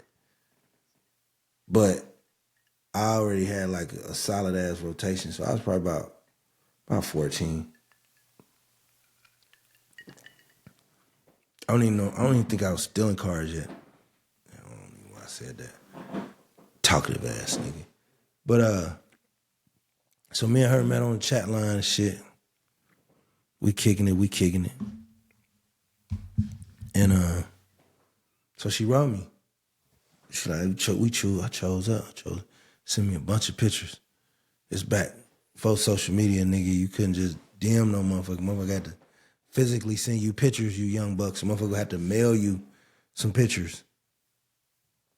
But I already had like a solid ass rotation. So I was probably about 14. I don't even think I was stealing cars yet. I don't know why I said that. Talkative ass nigga. But so me and her met on the chat line and shit. We kicking it. And so she wrote me. She like, I chose up. Send me a bunch of pictures. It's back. Before social media, nigga, you couldn't just DM no motherfucker. Motherfucker had to physically send you pictures, you young bucks. Motherfucker had to mail you some pictures.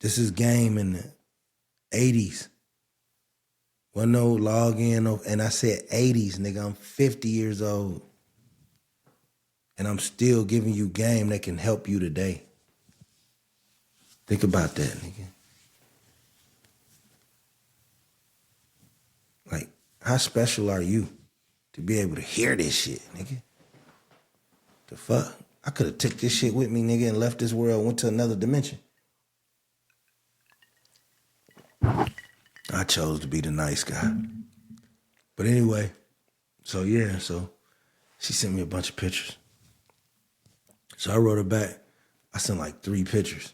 This is game in the 80s. Wasn't no login, and I said 80s, nigga. I'm 50 years old. And I'm still giving you game that can help you today. Think about that, nigga. Like, how special are you to be able to hear this shit, nigga? The fuck? I could have took this shit with me, nigga, and left this world, went to another dimension. I chose to be the nice guy. But anyway, so she sent me a bunch of pictures. So I wrote her back. I sent like 3 pictures.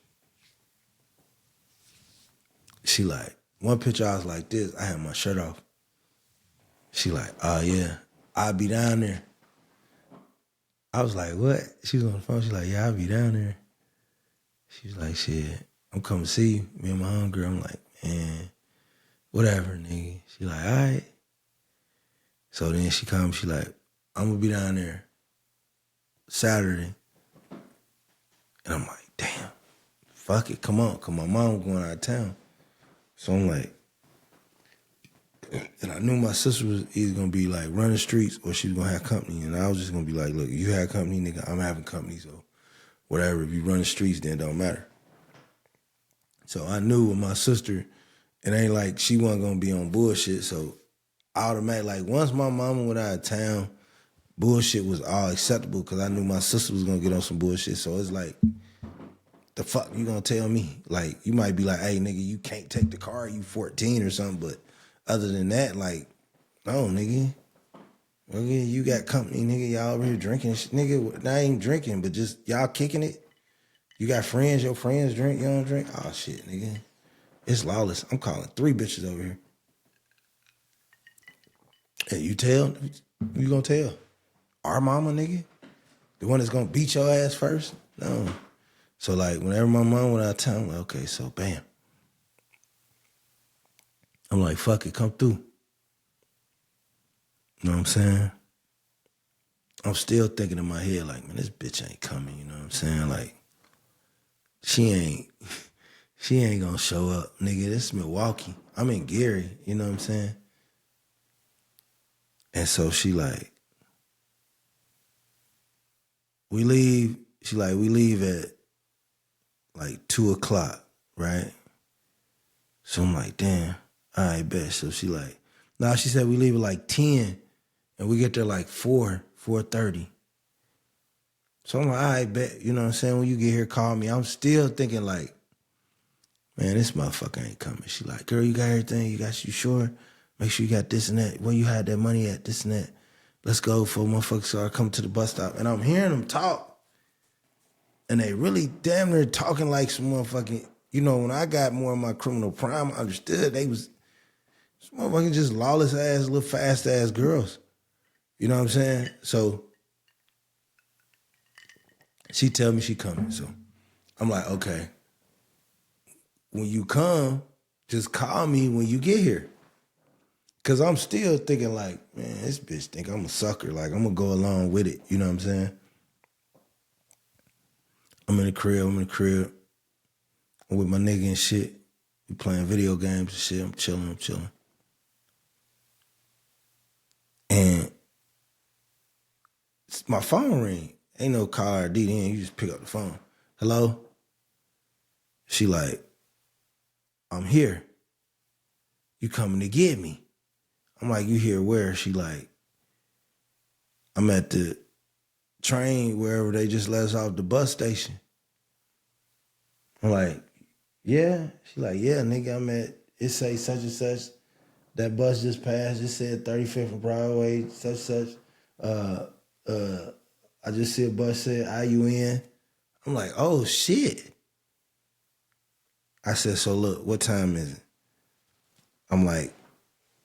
She like, one picture I was like this, I had my shirt off. She like, oh yeah, I'll be down there. I was like, what? She was on the phone, she like, yeah, I'll be down there. She was like, shit, I'm coming to see you, me and my homegirl. I'm like, man, whatever, nigga. She like, all right. So then she comes, she like, I'm gonna be down there Saturday. And I'm like, damn, fuck it, come on, cause my mom going out of town. So I'm like, and I knew my sister was either gonna be like running streets or she was gonna have company. And I was just gonna be like, look, you have company, nigga, I'm having company, so whatever, if you run the streets, then it don't matter. So I knew with my sister, it ain't like she wasn't gonna be on bullshit. So automatic, like once my mama went out of town, bullshit was all acceptable because I knew my sister was gonna get on some bullshit. So it's like, the fuck you gonna tell me? Like, you might be like, hey, nigga, you can't take the car, you 14 or something. But other than that, like, no, nigga. Nigga, you got company, nigga. Y'all over here drinking. Nigga, I ain't drinking, but just y'all kicking it. You got friends, your friends drink, you don't drink? Oh, shit, nigga. It's lawless. I'm calling 3 bitches over here. Hey, you tell? You gonna tell? Our mama, nigga? The one that's gonna beat your ass first? No. So, like, whenever my mom went out of town, I'm like, okay, so bam. I'm like, fuck it, come through. You know what I'm saying? I'm still thinking in my head, like, man, this bitch ain't coming, you know what I'm saying? Like, she ain't gonna show up. Nigga, this is Milwaukee. I'm in Gary, you know what I'm saying? And so she like, we leave at like 2:00, right? So I'm like, damn, all right, bet. So she like, nah, she said we leave at like 10 and we get there like 4:30. So I'm like, all right, bet. You know what I'm saying? When you get here, call me. I'm still thinking like, man, this motherfucker ain't coming. She like, girl, you got everything? You sure? Make sure you got this and that. Where you had that money at, this and that. Let's go for motherfuckers start coming to the bus stop. And I'm hearing them talk. And they really damn near talking like some motherfucking, you know, when I got more of my criminal prime, I understood they was some motherfucking just lawless ass, little fast ass girls. You know what I'm saying? So she tell me she coming. So I'm like, okay. When you come, just call me when you get here. Cause I'm still thinking like, man, this bitch think I'm a sucker. Like, I'm gonna go along with it. You know what I'm saying? I'm in the crib. I'm with my nigga and shit. We playing video games and shit. I'm chilling. And my phone ring. Ain't no caller ID then. You just pick up the phone. Hello? She like, I'm here. You coming to get me? I'm like, you here where? She like, I'm at the train wherever they just let us off the bus station. I'm like, yeah? She like, yeah, nigga, I'm at, it say such and such. That bus just passed. It said 35th and Broadway, such. I just see a bus said IUN. I'm like, oh, shit. I said, so look, what time is it? I'm like,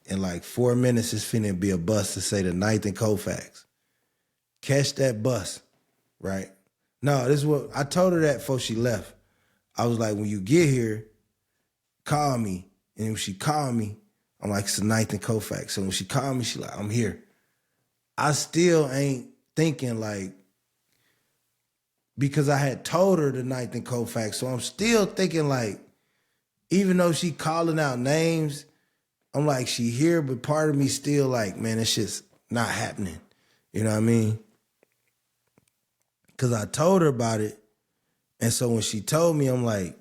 in like 4 minutes, it's finna be a bus to say the 9th and Colfax. Catch that bus, right? No, this is what, I told her that before she left. I was like, when you get here, call me. And when she called me, I'm like, it's the 9th and Colfax. So when she called me, she like, I'm here. I still ain't thinking like, because I had told her the 9th and Colfax. So I'm still thinking like, even though she calling out names, I'm like, she here, but part of me still like, man, this shit's not happening. You know what I mean? Because I told her about it. And so when she told me, I'm like,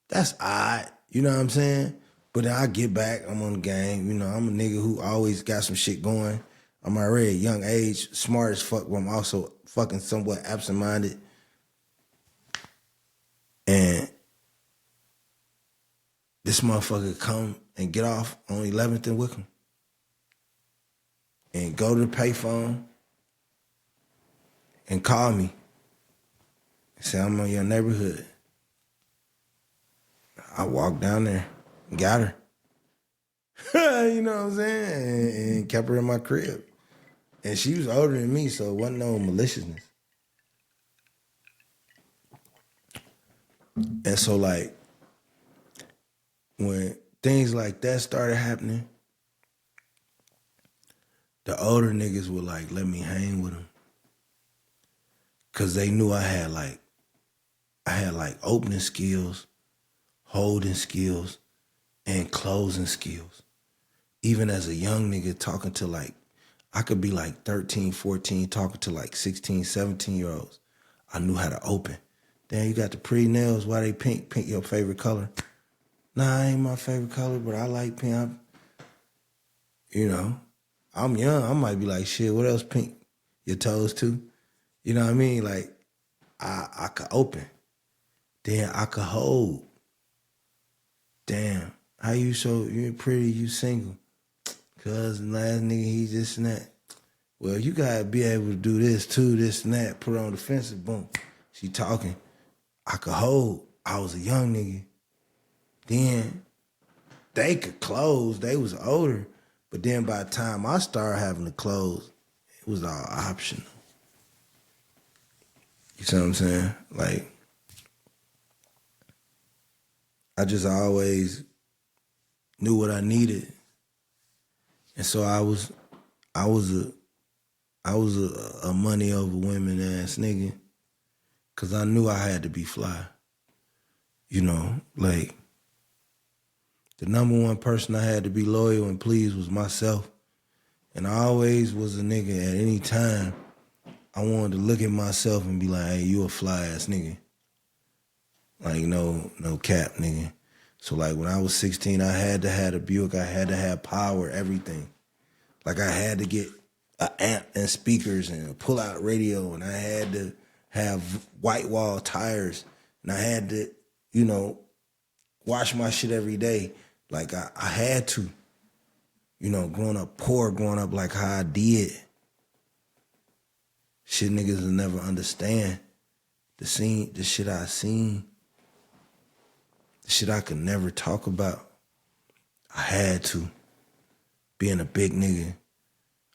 that's odd. You know what I'm saying? But then I get back, I'm on the game. You know, I'm a nigga who always got some shit going. I'm already at a young age, smart as fuck, but I'm also fucking somewhat absent-minded. And this motherfucker come and get off on 11th and Wickham and go to the payphone and call me and say, I'm in your neighborhood. I walked down there and got her. You know what I'm saying? And kept her in my crib. And she was older than me, so it wasn't no maliciousness. And so, like, when things like that started happening, the older niggas would like let me hang with them. Cause they knew I had like opening skills, holding skills, and closing skills. Even as a young nigga talking to like, I could be like 13, 14, talking to like 16, 17-year-olds. I knew how to open. Damn, you got the pretty nails. Why they pink? Pink your favorite color? Nah, ain't my favorite color, but I like pink. I'm young. I might be like, shit, what else pink? Your toes too? You know what I mean? Like, I could open. Then I could hold. Damn, how you pretty, you single? Cause the last nigga, he this and that. Well, you gotta be able to do this too, this and that. Put her on the fence, boom. She talking. I could hold. I was a young nigga. Then they could close. They was older. But then by the time I started having to close, it was all optional. You see what I'm saying? Like, I just always knew what I needed. And so I was a money over women ass nigga. Cause I knew I had to be fly. Like, the number one person I had to be loyal and please was myself. And I always was a nigga at any time. I wanted to look at myself and be like, hey, you a fly ass nigga. Like, no cap, nigga. So like when I was 16, I had to have a Buick. I had to have power, everything. Like I had to get an amp and speakers and a pull-out radio, and I had to have white wall tires, and I had to, wash my shit every day. Like I had to, growing up poor, growing up like how I did. Shit niggas will never understand. The shit I seen, the shit I could never talk about. I had to. Being a big nigga,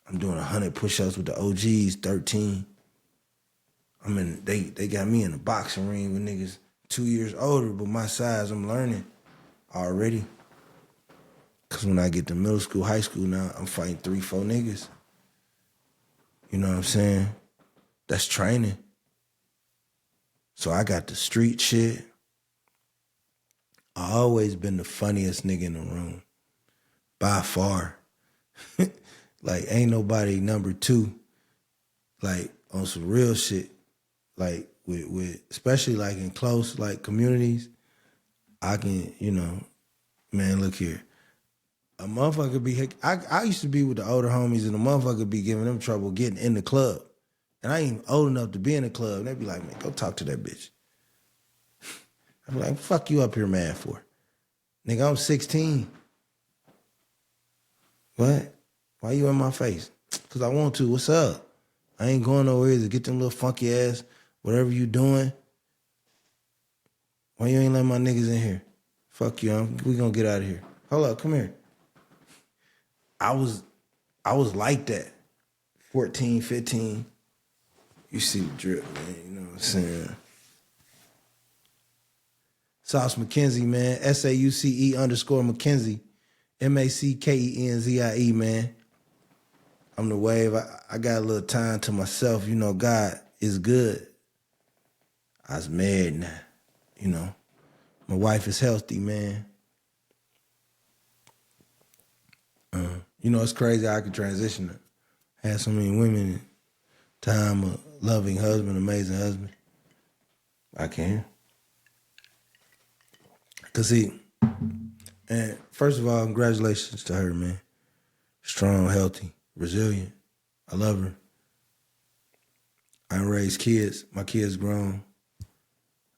I'm doing 100 push-ups with the OGs, 13. I mean, they got me in the boxing ring with niggas 2 years older, but my size, I'm learning already. Cause when I get to middle school, high school now, I'm fighting 3, 4 niggas. You know what I'm saying? That's training. So I got the street shit. I always been the funniest nigga in the room. By far. Like, ain't nobody number 2. Like, on some real shit. Like, with especially like in close, like, communities, I can, man, look here. A motherfucker be, I used to be with the older homies and a motherfucker be giving them trouble getting in the club. And I ain't old enough to be in the club. And they be like, man, go talk to that bitch. I be like, fuck you up here mad for? Nigga, I'm 16. What? Why you in my face? Because I want to. What's up? I ain't going nowhere to get them little funky ass, whatever you doing. Why you ain't let my niggas in here? Fuck you. We gonna get out of here. Hold up, come here. I was like that. 14, 15. You see the drip, man. You know what I'm saying? Sauce McKenzie, man. SAUCE_McKenzie. MACKENZIE, man. I'm the wave. I got a little time to myself. God is good. I was married now. My wife is healthy, man. It's crazy how I could transition. Had so many women. Time, a loving husband, amazing husband. I can. Cause and first of all, congratulations to her, man. Strong, healthy, resilient. I love her. I raised kids. My kids grown.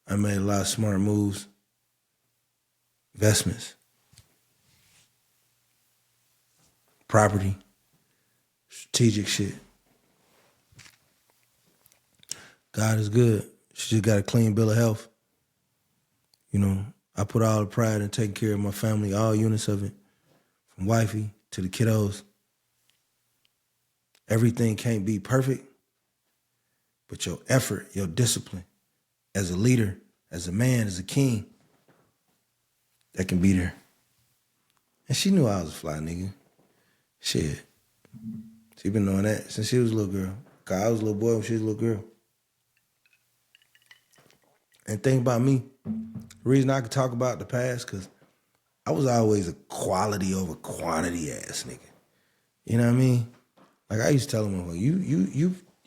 I made a lot of smart moves. Investments. Property. Strategic shit. God is good. She just got a clean bill of health. I put all the pride in taking care of my family, all units of it, from wifey to the kiddos. Everything can't be perfect, but your effort, your discipline, as a leader, as a man, as a king, that can be there. And she knew I was a fly nigga. Shit. She been knowing that since she was a little girl. Cause I was a little boy when she was a little girl. And think about me, the reason I could talk about the past, cause I was always a quality over quantity ass nigga. You know what I mean? Like I used to tell them, you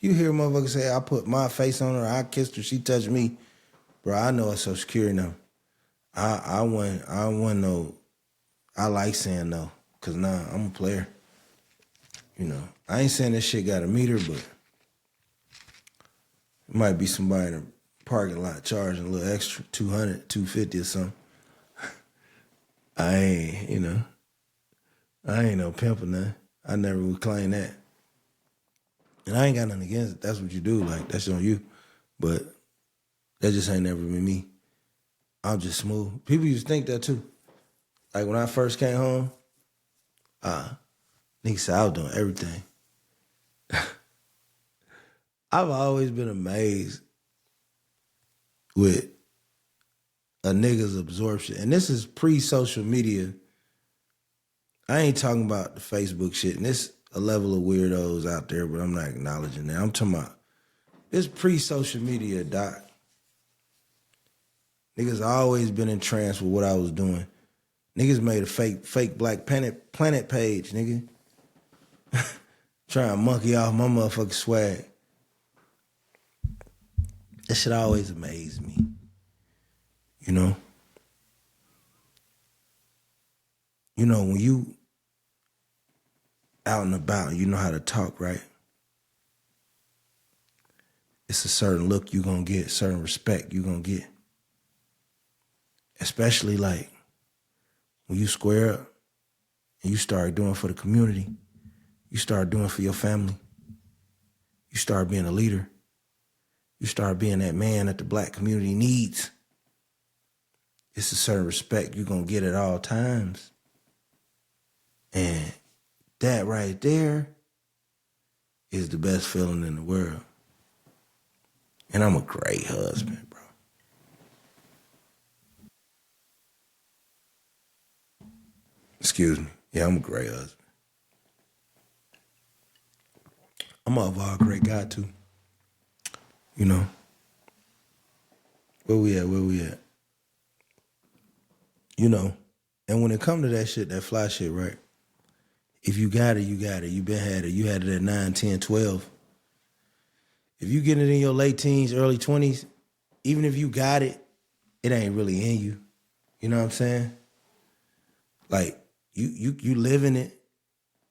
hear a motherfucker say I put my face on her, I kissed her, she touched me, bro. I know it's Social Security number. I wasn't no. I like saying no, cause nah, I'm a player. You know, I ain't saying this shit got a meter, but it might be somebody in the parking lot charging a little extra, 200, 250 or something. I ain't no pimp or nothing. I never would claim that. And I ain't got nothing against it. That's what you do. Like, that's on you. But that just ain't never been me. I'm just smooth. People used to think that too. Like when I first came home, niggas said I was doing everything. I've always been amazed with a nigga's absorption. And this is pre-social media. I ain't talking about the Facebook shit. And this a level of weirdos out there, but I'm not acknowledging that. I'm talking about this pre-social media, doc. Niggas always been in trance with what I was doing. Niggas made a fake Black Planet page, nigga. Trying to monkey off my motherfucking swag. That shit always amazed me. You know? You know, when you out and about, you know how to talk, right? It's a certain look you gonna get, certain respect you gonna get. Especially like when you square up and you start doing for the community, you start doing for your family, you start being a leader, you start being that man that the Black community needs. It's a certain respect you're gonna get at all times. And that right there is the best feeling in the world. And I'm a great husband, bro. Excuse me. Yeah, I'm a great husband. I'm an overall great guy too. You know? Where we at? You know, and when it come to that shit, that fly shit, right? If you got it, you got it. You been had it. You had it at 9, 10, 12. If you get it in your late teens, early 20s, even if you got it, it ain't really in you. You know what I'm saying? Like, you living it.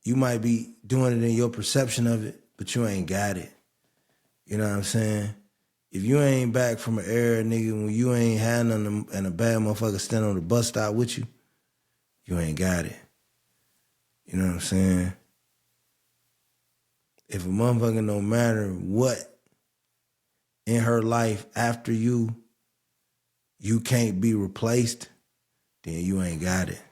You might be doing it in your perception of it, but you ain't got it. You know what I'm saying? If you ain't back from an era, nigga, when you ain't had nothing and a bad motherfucker stand on the bus stop with you, you ain't got it. You know what I'm saying? If a motherfucker, no matter what in her life after you can't be replaced, then you ain't got it.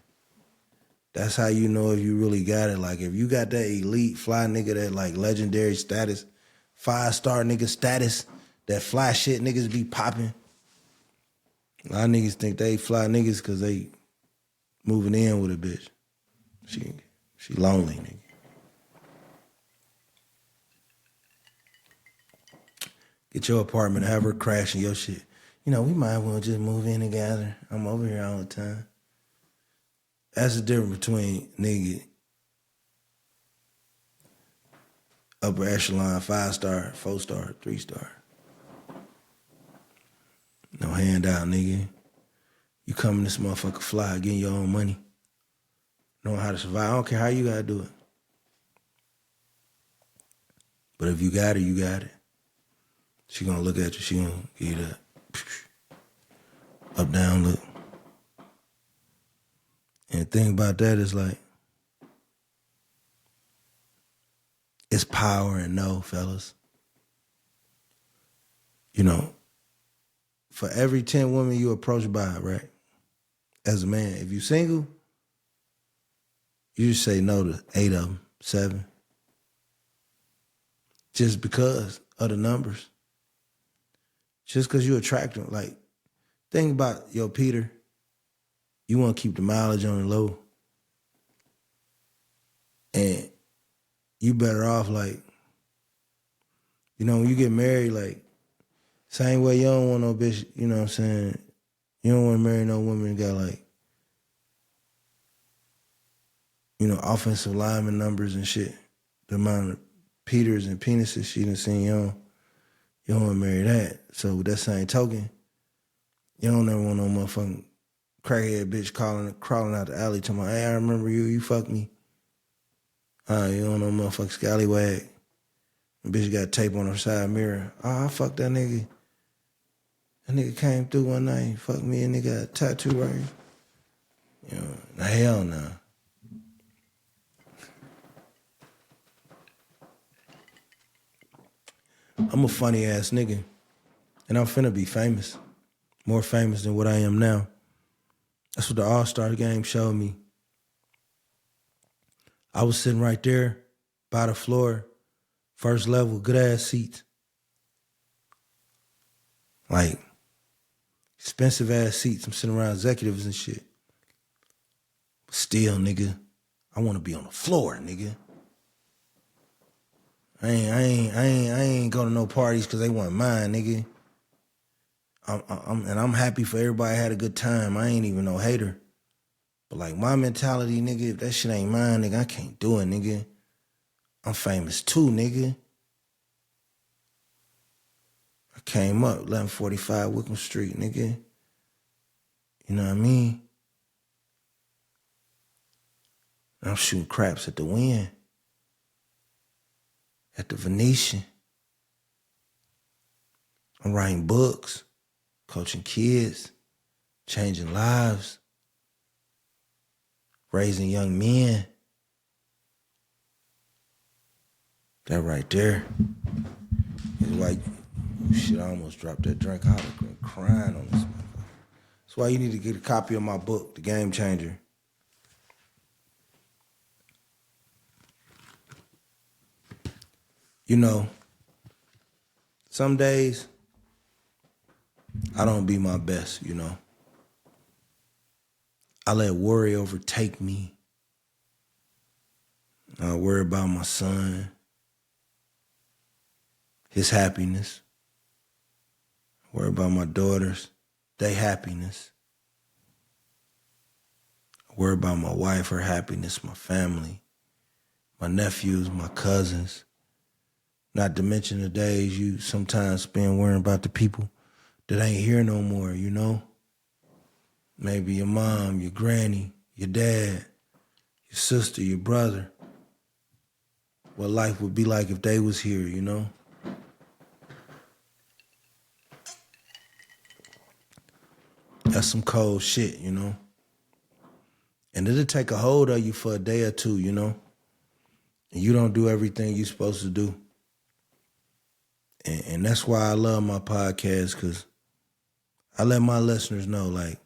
That's how you know if you really got it. Like if you got that elite fly nigga, that like legendary status, 5-star nigga status, that fly shit niggas be popping. A lot of niggas think they fly niggas because they moving in with a bitch. She lonely, nigga. Get your apartment, have her crashing your shit. You know, we might as well just move in together. I'm over here all the time. That's the difference between nigga upper echelon, 5-star, 4-star, 3-star. No handout, nigga. You come in this motherfucker fly, getting your own money. Knowing how to survive. I don't care how you gotta do it. But if you got it, you got it. She gonna look at you, she gonna give you that up, down look. And the thing about that is like, it's power and no, fellas. You know, for every 10 women you approach by, right? As a man, if you single, you just say no to 8 of them, 7. Just because of the numbers. Just because you attract them. Like, think about, yo, Peter, you want to keep the mileage on the low. And you better off like, when you get married, like, same way you don't want no bitch, you know what I'm saying? You don't want to marry no woman that got like, offensive lineman numbers and shit. The amount of Peters and penises she done seen, you don't want to marry that. So with that same token, you don't ever want no motherfucking crackhead bitch crawling out the alley talking about, hey, I remember you fucked me. You don't know motherfucking scallywag. The bitch got tape on her side mirror. Oh, I fucked that nigga. That nigga came through one night, fucked me, and nigga got a tattoo right here. Now hell no. I'm a funny ass nigga, and I'm finna be famous. More famous than what I am now. That's what the All-Star game showed me. I was sitting right there by the floor, first level, good ass seats. Like, expensive ass seats. I'm sitting around executives and shit. Still, nigga, I want to be on the floor, nigga. I ain't go to no parties because they weren't mine, nigga. I'm happy for everybody had a good time. I ain't even no hater. But like my mentality, nigga, if that shit ain't mine, nigga, I can't do it, nigga. I'm famous too, nigga. I came up 1145 Wickham Street, nigga. You know what I mean? I'm shooting craps at the Win. At the Venetian. I'm writing books, coaching kids, changing lives, raising young men. That right there is why, shit, I almost dropped that drink. I would have been crying on this motherfucker. That's why you need to get a copy of my book, The Game Changer. Some days I don't be my best, I let worry overtake me. I worry about my son, his happiness. I worry about my daughters, their happiness. I worry about my wife, her happiness, my family, my nephews, my cousins. Not to mention the days you sometimes spend worrying about the people that ain't here no more, Maybe your mom, your granny, your dad, your sister, your brother. What life would be like if they was here, That's some cold shit, And it'll take a hold of you for a day or two, And you don't do everything you're supposed to do. And that's why I love my podcast, because I let my listeners know, like,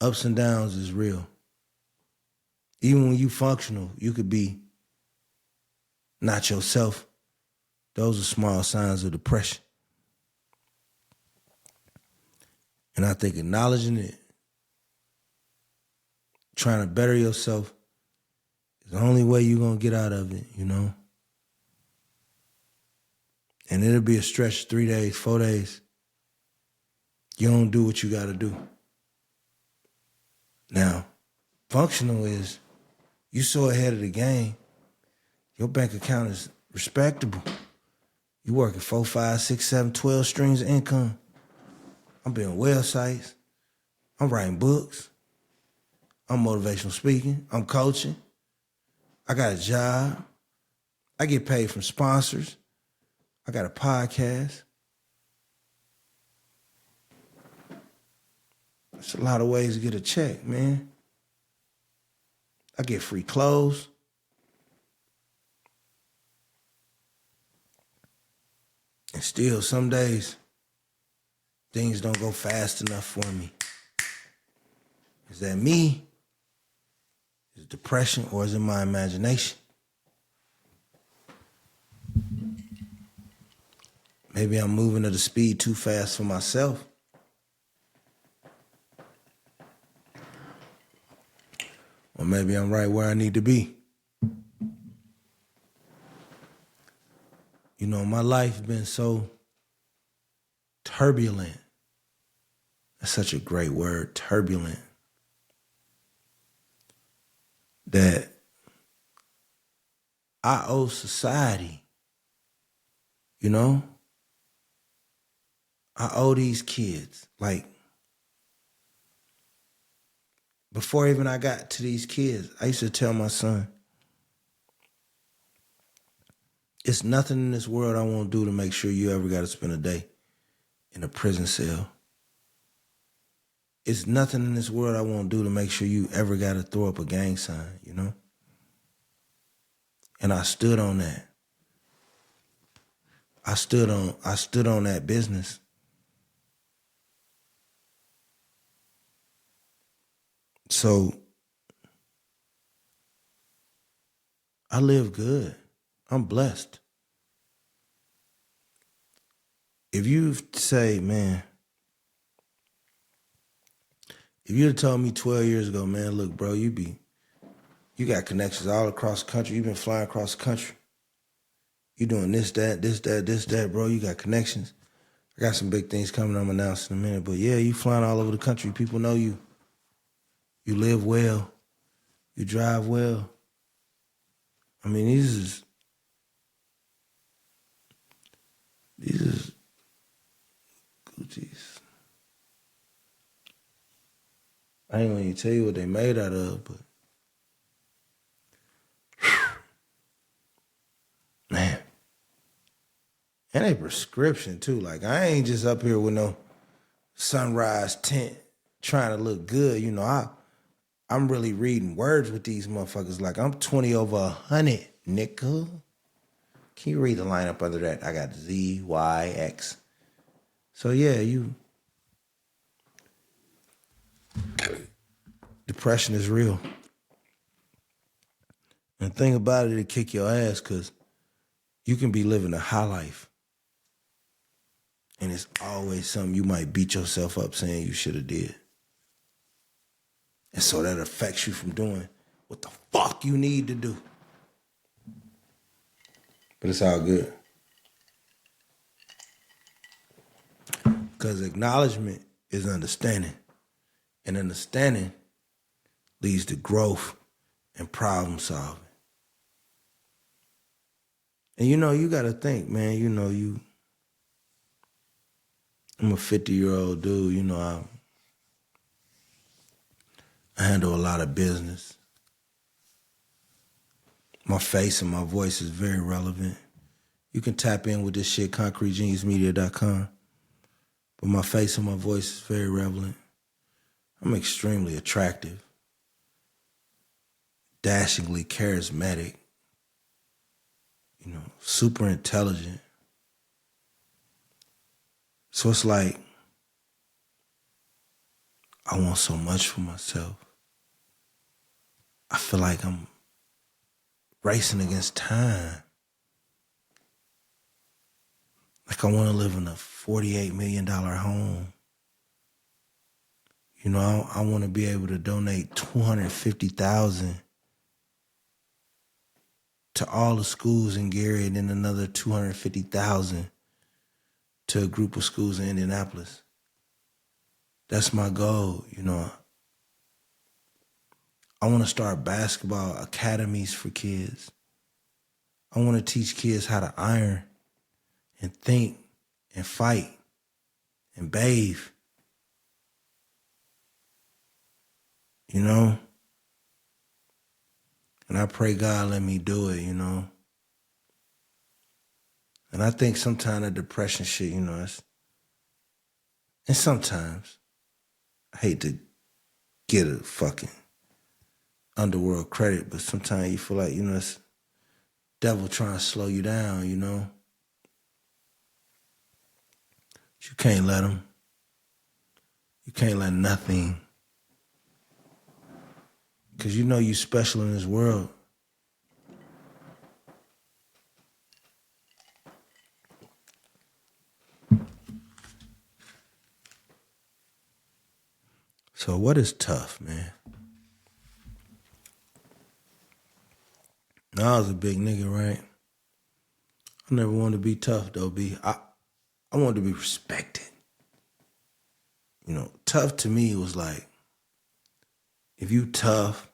ups and downs is real. Even when you functional, you could be not yourself. Those are small signs of depression. And I think acknowledging it, trying to better yourself, is the only way you're going to get out of it, And it'll be a stretch, 3 days, 4 days. You don't do what you got to do. Now, functional is you so ahead of the game, your bank account is respectable. You working 4, 5, 6, 7, 12 streams of income. I'm building websites. I'm writing books. I'm motivational speaking. I'm coaching. I got a job. I get paid from sponsors. I got a podcast. It's a lot of ways to get a check, man. I get free clothes. And still, some days, things don't go fast enough for me. Is that me? Is it depression, or is it my imagination? Maybe I'm moving at a speed too fast for myself. Or maybe I'm right where I need to be. You know, my life been so turbulent. That's such a great word, turbulent. That I owe society, you know? I owe these kids. Like, before even I got to these kids, I used to tell my son, it's nothing in this world I won't do to make sure you ever got to spend a day in a prison cell. It's nothing in this world I won't do to make sure you ever got to throw up a gang sign, you know? And I stood on that. I stood on that business. So I live good. I'm blessed. If you say, man, if you'd have told me 12 years ago, man, look, bro, you got connections all across the country. You've been flying across the country. You doing this, that, bro. You got connections. I got some big things coming I'm announcing in a minute. But yeah, you flying all over the country. People know you. You live well. You drive well. I mean, these is Gucci's. I ain't gonna even tell you what they made out of, but man. And a prescription too. Like, I ain't just up here with no sunrise tint trying to look good. You know, I'm really reading words with these motherfuckers. Like, I'm 20 over 100, nigga. Can you read the lineup under that? I got Z, Y, X. So yeah, depression is real. And the thing about it, it'll kick your ass because you can be living a high life. And it's always something you might beat yourself up saying you should have did. And so that affects you from doing what the fuck you need to do. But it's all good. Because acknowledgement is understanding. And understanding leads to growth and problem solving. And you know, you got to think, man, you know, I'm a 50-year-old dude, you know, I handle a lot of business. My face and my voice is very relevant. You can tap in with this shit, concretegeniusmedia.com. But my face and my voice is very relevant. I'm extremely attractive, dashingly charismatic, you know, super intelligent. So it's like, I want so much for myself. I feel like I'm racing against time. Like, I want to live in a $48 million home. You know, I want to be able to donate $250,000 to all the schools in Gary and then another $250,000 to a group of schools in Indianapolis. That's my goal, you know. I want to start basketball academies for kids. I want to teach kids how to iron and think and fight and bathe. You know? And I pray God let me do it, you know? And I think sometimes that depression shit, you know, and sometimes, I hate to get a fucking underworld credit, but sometimes you feel like, you know, it's devil trying to slow you down, you know? But you can't let him. You can't let nothing. Because you know you special in this world. So what is tough, man? Now I was a big nigga, right? I never wanted to be tough though, B. I wanted to be respected. You know, tough to me was like, if you tough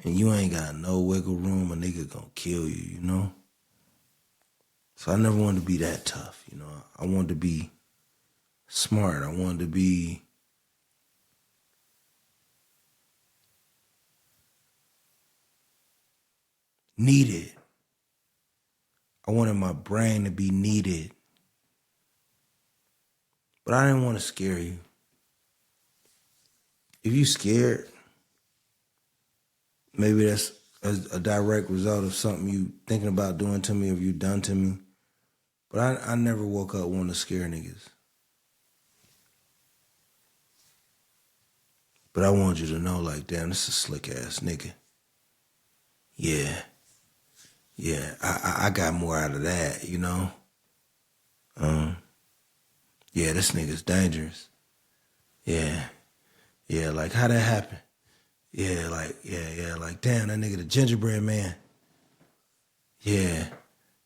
and you ain't got no wiggle room, a nigga gonna kill you, you know? So I never wanted to be that tough, you know? I wanted to be smart. I wanted to be needed. I wanted my brain to be needed. But I didn't want to scare you. If you scared, maybe that's a direct result of something you thinking about doing to me or you done to me. But I never woke up wanting to scare niggas. But I want you to know, like, damn, this is a slick ass nigga. Yeah. Yeah, I got more out of that, you know? Yeah, this nigga's dangerous. Yeah. Yeah, like, how that happen? Yeah, like, damn, that nigga the gingerbread man. Yeah,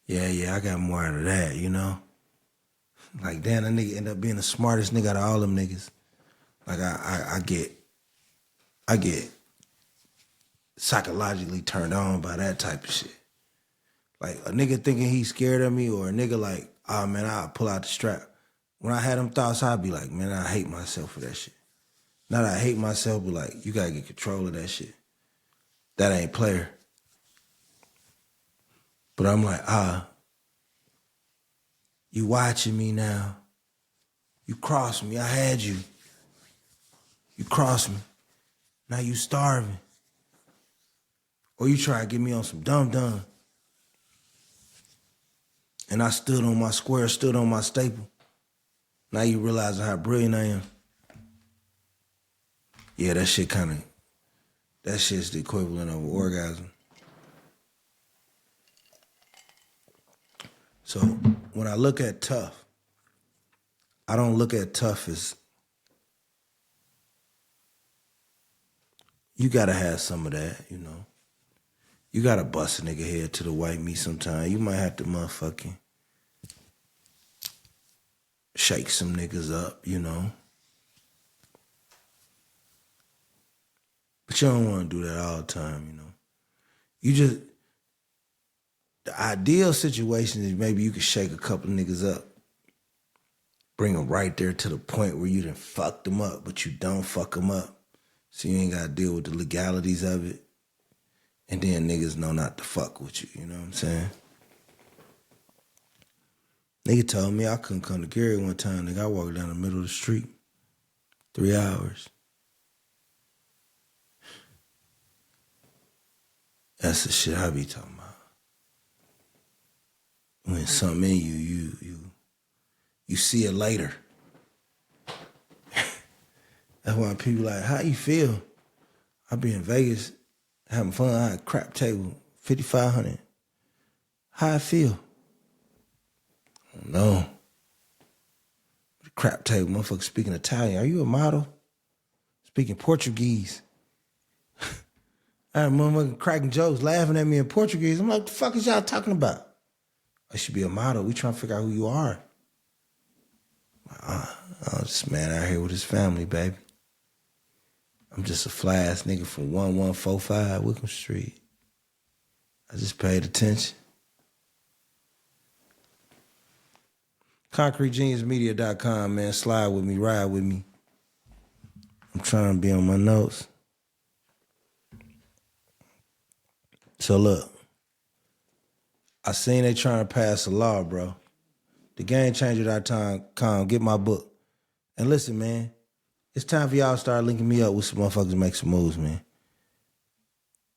I got more out of that, you know? Like, damn, that nigga end up being the smartest nigga out of all them niggas. Like, I get psychologically turned on by that type of shit. Like, a nigga thinking he's scared of me or a nigga like, oh, man, I'll pull out the strap. When I had them thoughts, I'd be like, man, I hate myself for that shit. Not that I hate myself, but like, you gotta get control of that shit. That ain't player. But I'm like, you watching me now. You crossed me. I had you. You crossed me. Now you starving. Or you try to get me on some dumb. And I stood on my square, stood on my staple. Now you realizing how brilliant I am. Yeah, that shit's the equivalent of an orgasm. So when I look at tough, I don't look at tough as, you gotta have some of that, you know. You gotta bust a nigga head to the white meat sometime. You might have to motherfucking shake some niggas up, you know. But you don't wanna do that all the time, you know. The ideal situation is maybe you could shake a couple of niggas up, bring them right there to the point where you done fucked them up, but you don't fuck them up. So you ain't gotta deal with the legalities of it. And then niggas know not to fuck with you, you know what I'm saying? Nigga told me I couldn't come to Gary one time. Nigga, I walked down the middle of the street. 3 hours. That's the shit I be talking about. When something in you see it later. That's why people like, how you feel? I be in Vegas having fun. I had a crap table, 5,500. How I feel? I don't know. The crap table, motherfucker speaking Italian. Are you a model? Speaking Portuguese. I had a motherfucker cracking jokes, laughing at me in Portuguese. I'm like, what the fuck is y'all talking about? I should be a model. We trying to figure out who you are. This man out here with his family, baby. I'm just a fly ass nigga from 1145 Wickham Street. I just paid attention. ConcreteGeniusMedia.com, man. Slide with me, ride with me. I'm trying to be on my notes. So look, I seen they trying to pass a law, bro. The GameChanger.com, get my book. And listen, man, it's time for y'all to start linking me up with some motherfuckers to make some moves, man.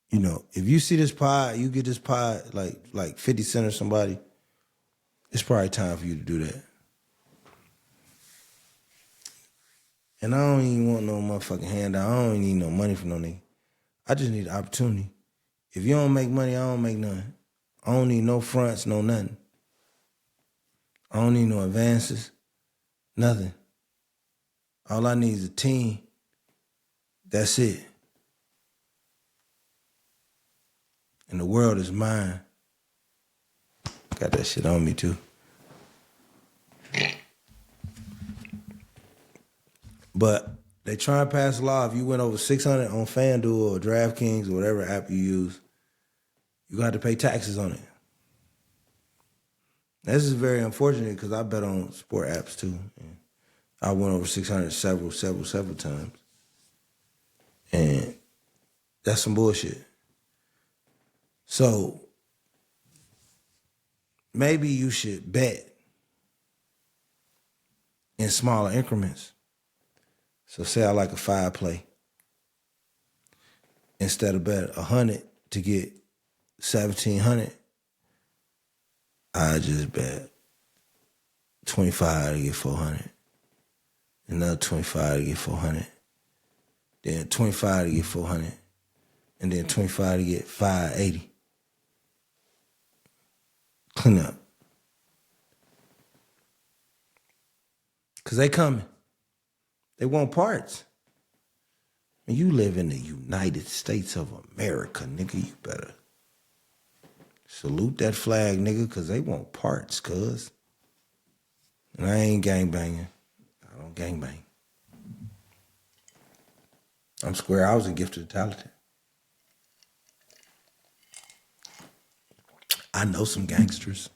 You know, if you see this pod, you get this pod like 50 Cent or somebody, it's probably time for you to do that. And I don't even want no motherfucking handout. I don't need no money from no nigga. I just need the opportunity. If you don't make money, I don't make none. I don't need no fronts, no nothing. I don't need no advances, nothing. All I need is a team. That's it. And the world is mine. Got that shit on me too. But they try and pass a law. If you went over 600 on FanDuel or DraftKings or whatever app you use, you got to pay taxes on it. This is very unfortunate because I bet on sport apps too. And I went over 600 several times. And that's some bullshit. So maybe you should bet in smaller increments. So say I like a 5 play. Instead of bet 100 to get 1,700, I just bet 25 to get 400. Another 25 to get 400. Then 25 to get 400. And then 25 to get 580. Clean up. Because they coming. They want parts. And you live in the United States of America, nigga. You better salute that flag, nigga, because they want parts, cuz. And I ain't gangbanging. I don't gangbang. I'm square. I was a gifted and talented. I know some gangsters.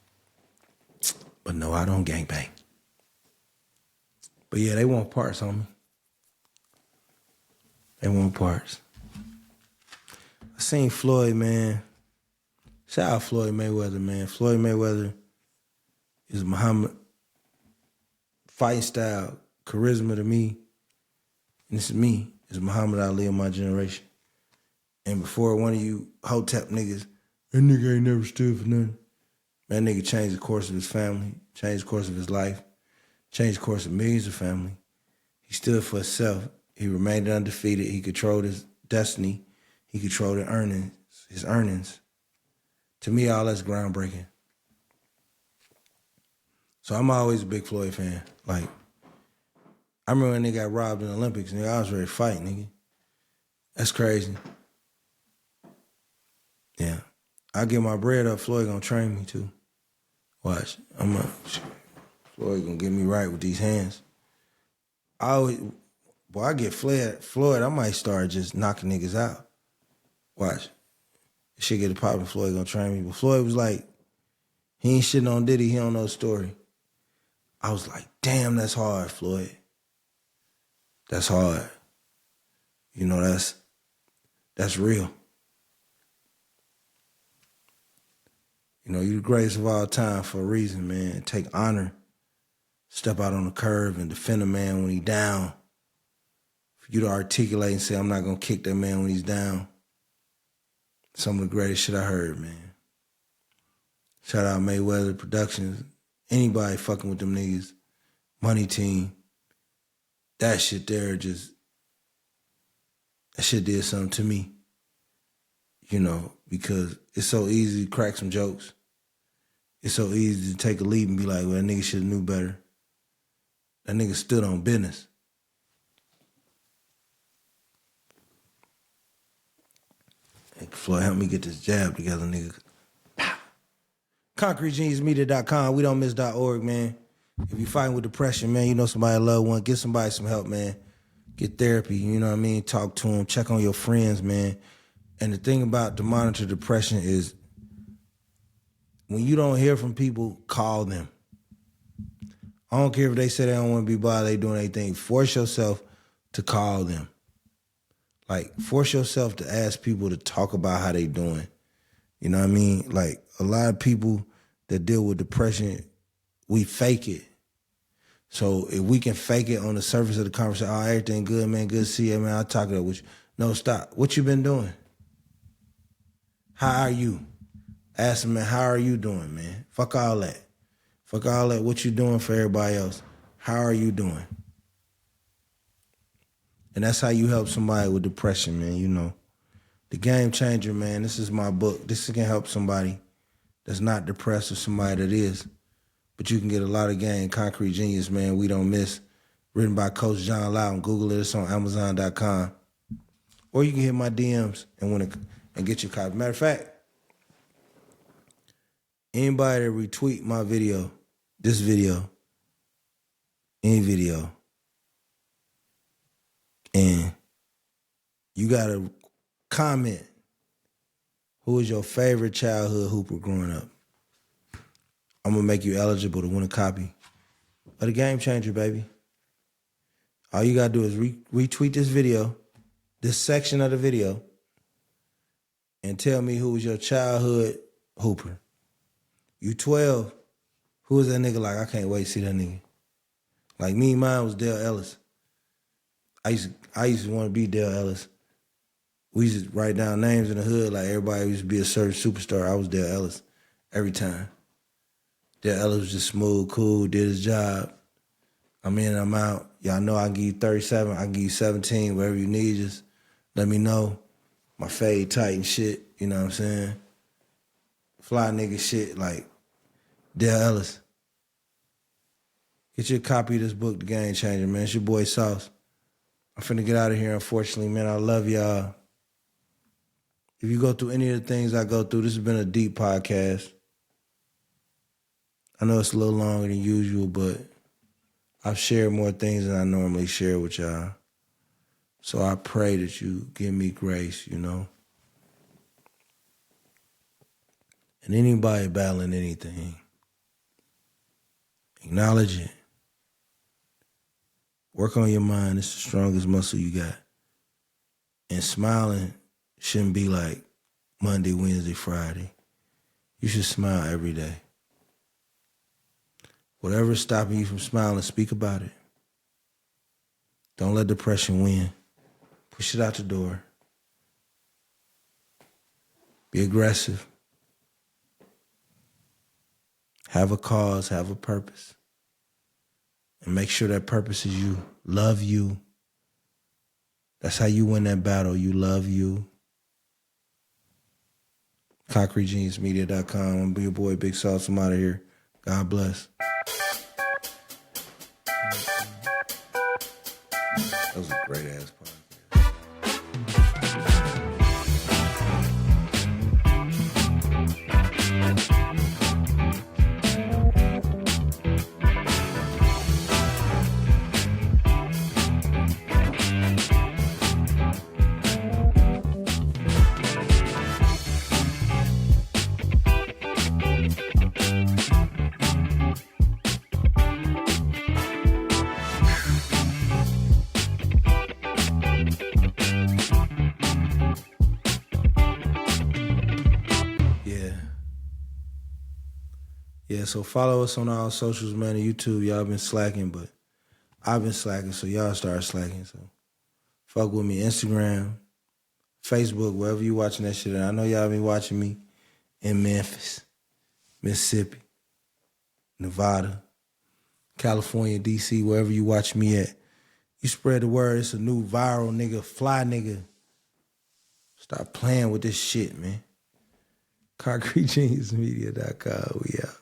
But no, I don't gangbang. But yeah, they want parts, homie. They want parts. I seen Floyd, man. Shout out Floyd Mayweather, man. Floyd Mayweather is Muhammad. Fighting style, charisma to me. And this is me. It's Muhammad Ali of my generation. And before one of you Hotep niggas, that nigga ain't never stood for nothing. That nigga changed the course of his family, changed the course of his life, changed the course of millions of family. He stood for himself. He remained undefeated. He controlled his destiny. He controlled his earnings. To me, all that's groundbreaking. So I'm always a big Floyd fan. Like, I remember when they got robbed in the Olympics, nigga, I was ready to fight, nigga. That's crazy. Yeah. I get my bread up, Floyd gonna train me too. Watch. Floyd gonna get me right with these hands. I get Floyd, I might start just knocking niggas out. Watch. Shit get a poppin', Floyd gonna train me. But Floyd was like, he ain't shitting on Diddy, he don't know the story. I was like, damn, that's hard, Floyd. That's hard. You know, that's real. You know, you're the greatest of all time for a reason, man. Take honor. Step out on the curve and defend a man when he's down. For you to articulate and say, I'm not going to kick that man when he's down. Some of the greatest shit I heard, man. Shout out Mayweather Productions. Anybody fucking with them niggas. Money Team. That shit there that shit did something to me. You know, because it's so easy to crack some jokes. It's so easy to take a leap and be like, well, that nigga should have knew better. That nigga stood on business. Hey, Floyd, help me get this jab together, nigga. ConcreteGeniusMedia.com. We don't miss.org, man. If you're fighting with depression, man, you know somebody loved one, get somebody some help, man. Get therapy, you know what I mean? Talk to them, check on your friends, man. And the thing about to monitor depression is when you don't hear from people, call them. I don't care if they say they don't want to be bothered, they doing anything. Force yourself to call them. Like, force yourself to ask people to talk about how they doing. You know what I mean? Like, a lot of people that deal with depression, we fake it. So if we can fake it on the surface of the conversation, oh, everything good, man, good to see you, man, I'll talk it up with you. No, stop. What you been doing? How are you? Ask them, man, how are you doing, man? Fuck all that. Fuck all that. What you doing for everybody else? How are you doing? And that's how you help somebody with depression, man, you know. The Game Changer, man, this is my book. This can help somebody that's not depressed or somebody that is. But you can get a lot of game. Concrete Genius, man, we don't miss. Written by Coach John Loudon. Google it. It's on Amazon.com. Or you can hit my DMs and get your copy. Matter of fact, Anybody that retweet my video, this video, any video, and you gotta comment who is your favorite childhood hooper growing up. I'm gonna make you eligible to win a copy of the Game Changer, baby. All you gotta do is retweet this video, this section of the video, and tell me who was your childhood hooper. You 12, who was that nigga like? I can't wait to see that nigga. Like me, mine was Dale Ellis. I used to want to be Dale Ellis. We used to write down names in the hood like everybody used to be a certain superstar. I was Dale Ellis every time. Dale Ellis was just smooth, cool, did his job. I'm in, I'm out. Y'all know I can give you 37, I can give you 17, whatever you need, just let me know. My fade tight and shit, you know what I'm saying? Fly nigga shit like Dale Ellis. Get your copy of this book, The Game Changer, man. It's your boy Sauce. I'm finna get out of here, unfortunately, man. I love y'all. If you go through any of the things I go through, this has been a deep podcast. I know it's a little longer than usual, but I've shared more things than I normally share with y'all. So I pray that you give me grace, you know. And anybody battling anything, acknowledge it. Work on your mind. It's the strongest muscle you got. And smiling shouldn't be like Monday, Wednesday, Friday. You should smile every day. Whatever's stopping you from smiling, speak about it. Don't let depression win. Push it out the door. Be aggressive. Have a cause, have a purpose. And make sure that purpose is you. Love you. That's how you win that battle. You love you. ConcreteGeniusMedia.com. I'm gonna be your boy, Big Sauce. I'm out of here. God bless. That was a great ass podcast. Yeah, so follow us on all socials, man, and YouTube. Y'all been slacking, but I've been slacking, so y'all start slacking. So fuck with me. Instagram, Facebook, wherever you watching that shit. And I know y'all been watching me in Memphis, Mississippi, Nevada, California, DC, wherever you watch me at. You spread the word. It's a new viral nigga, fly nigga. Stop playing with this shit, man. ConcreteGeniusMedia.com. We out.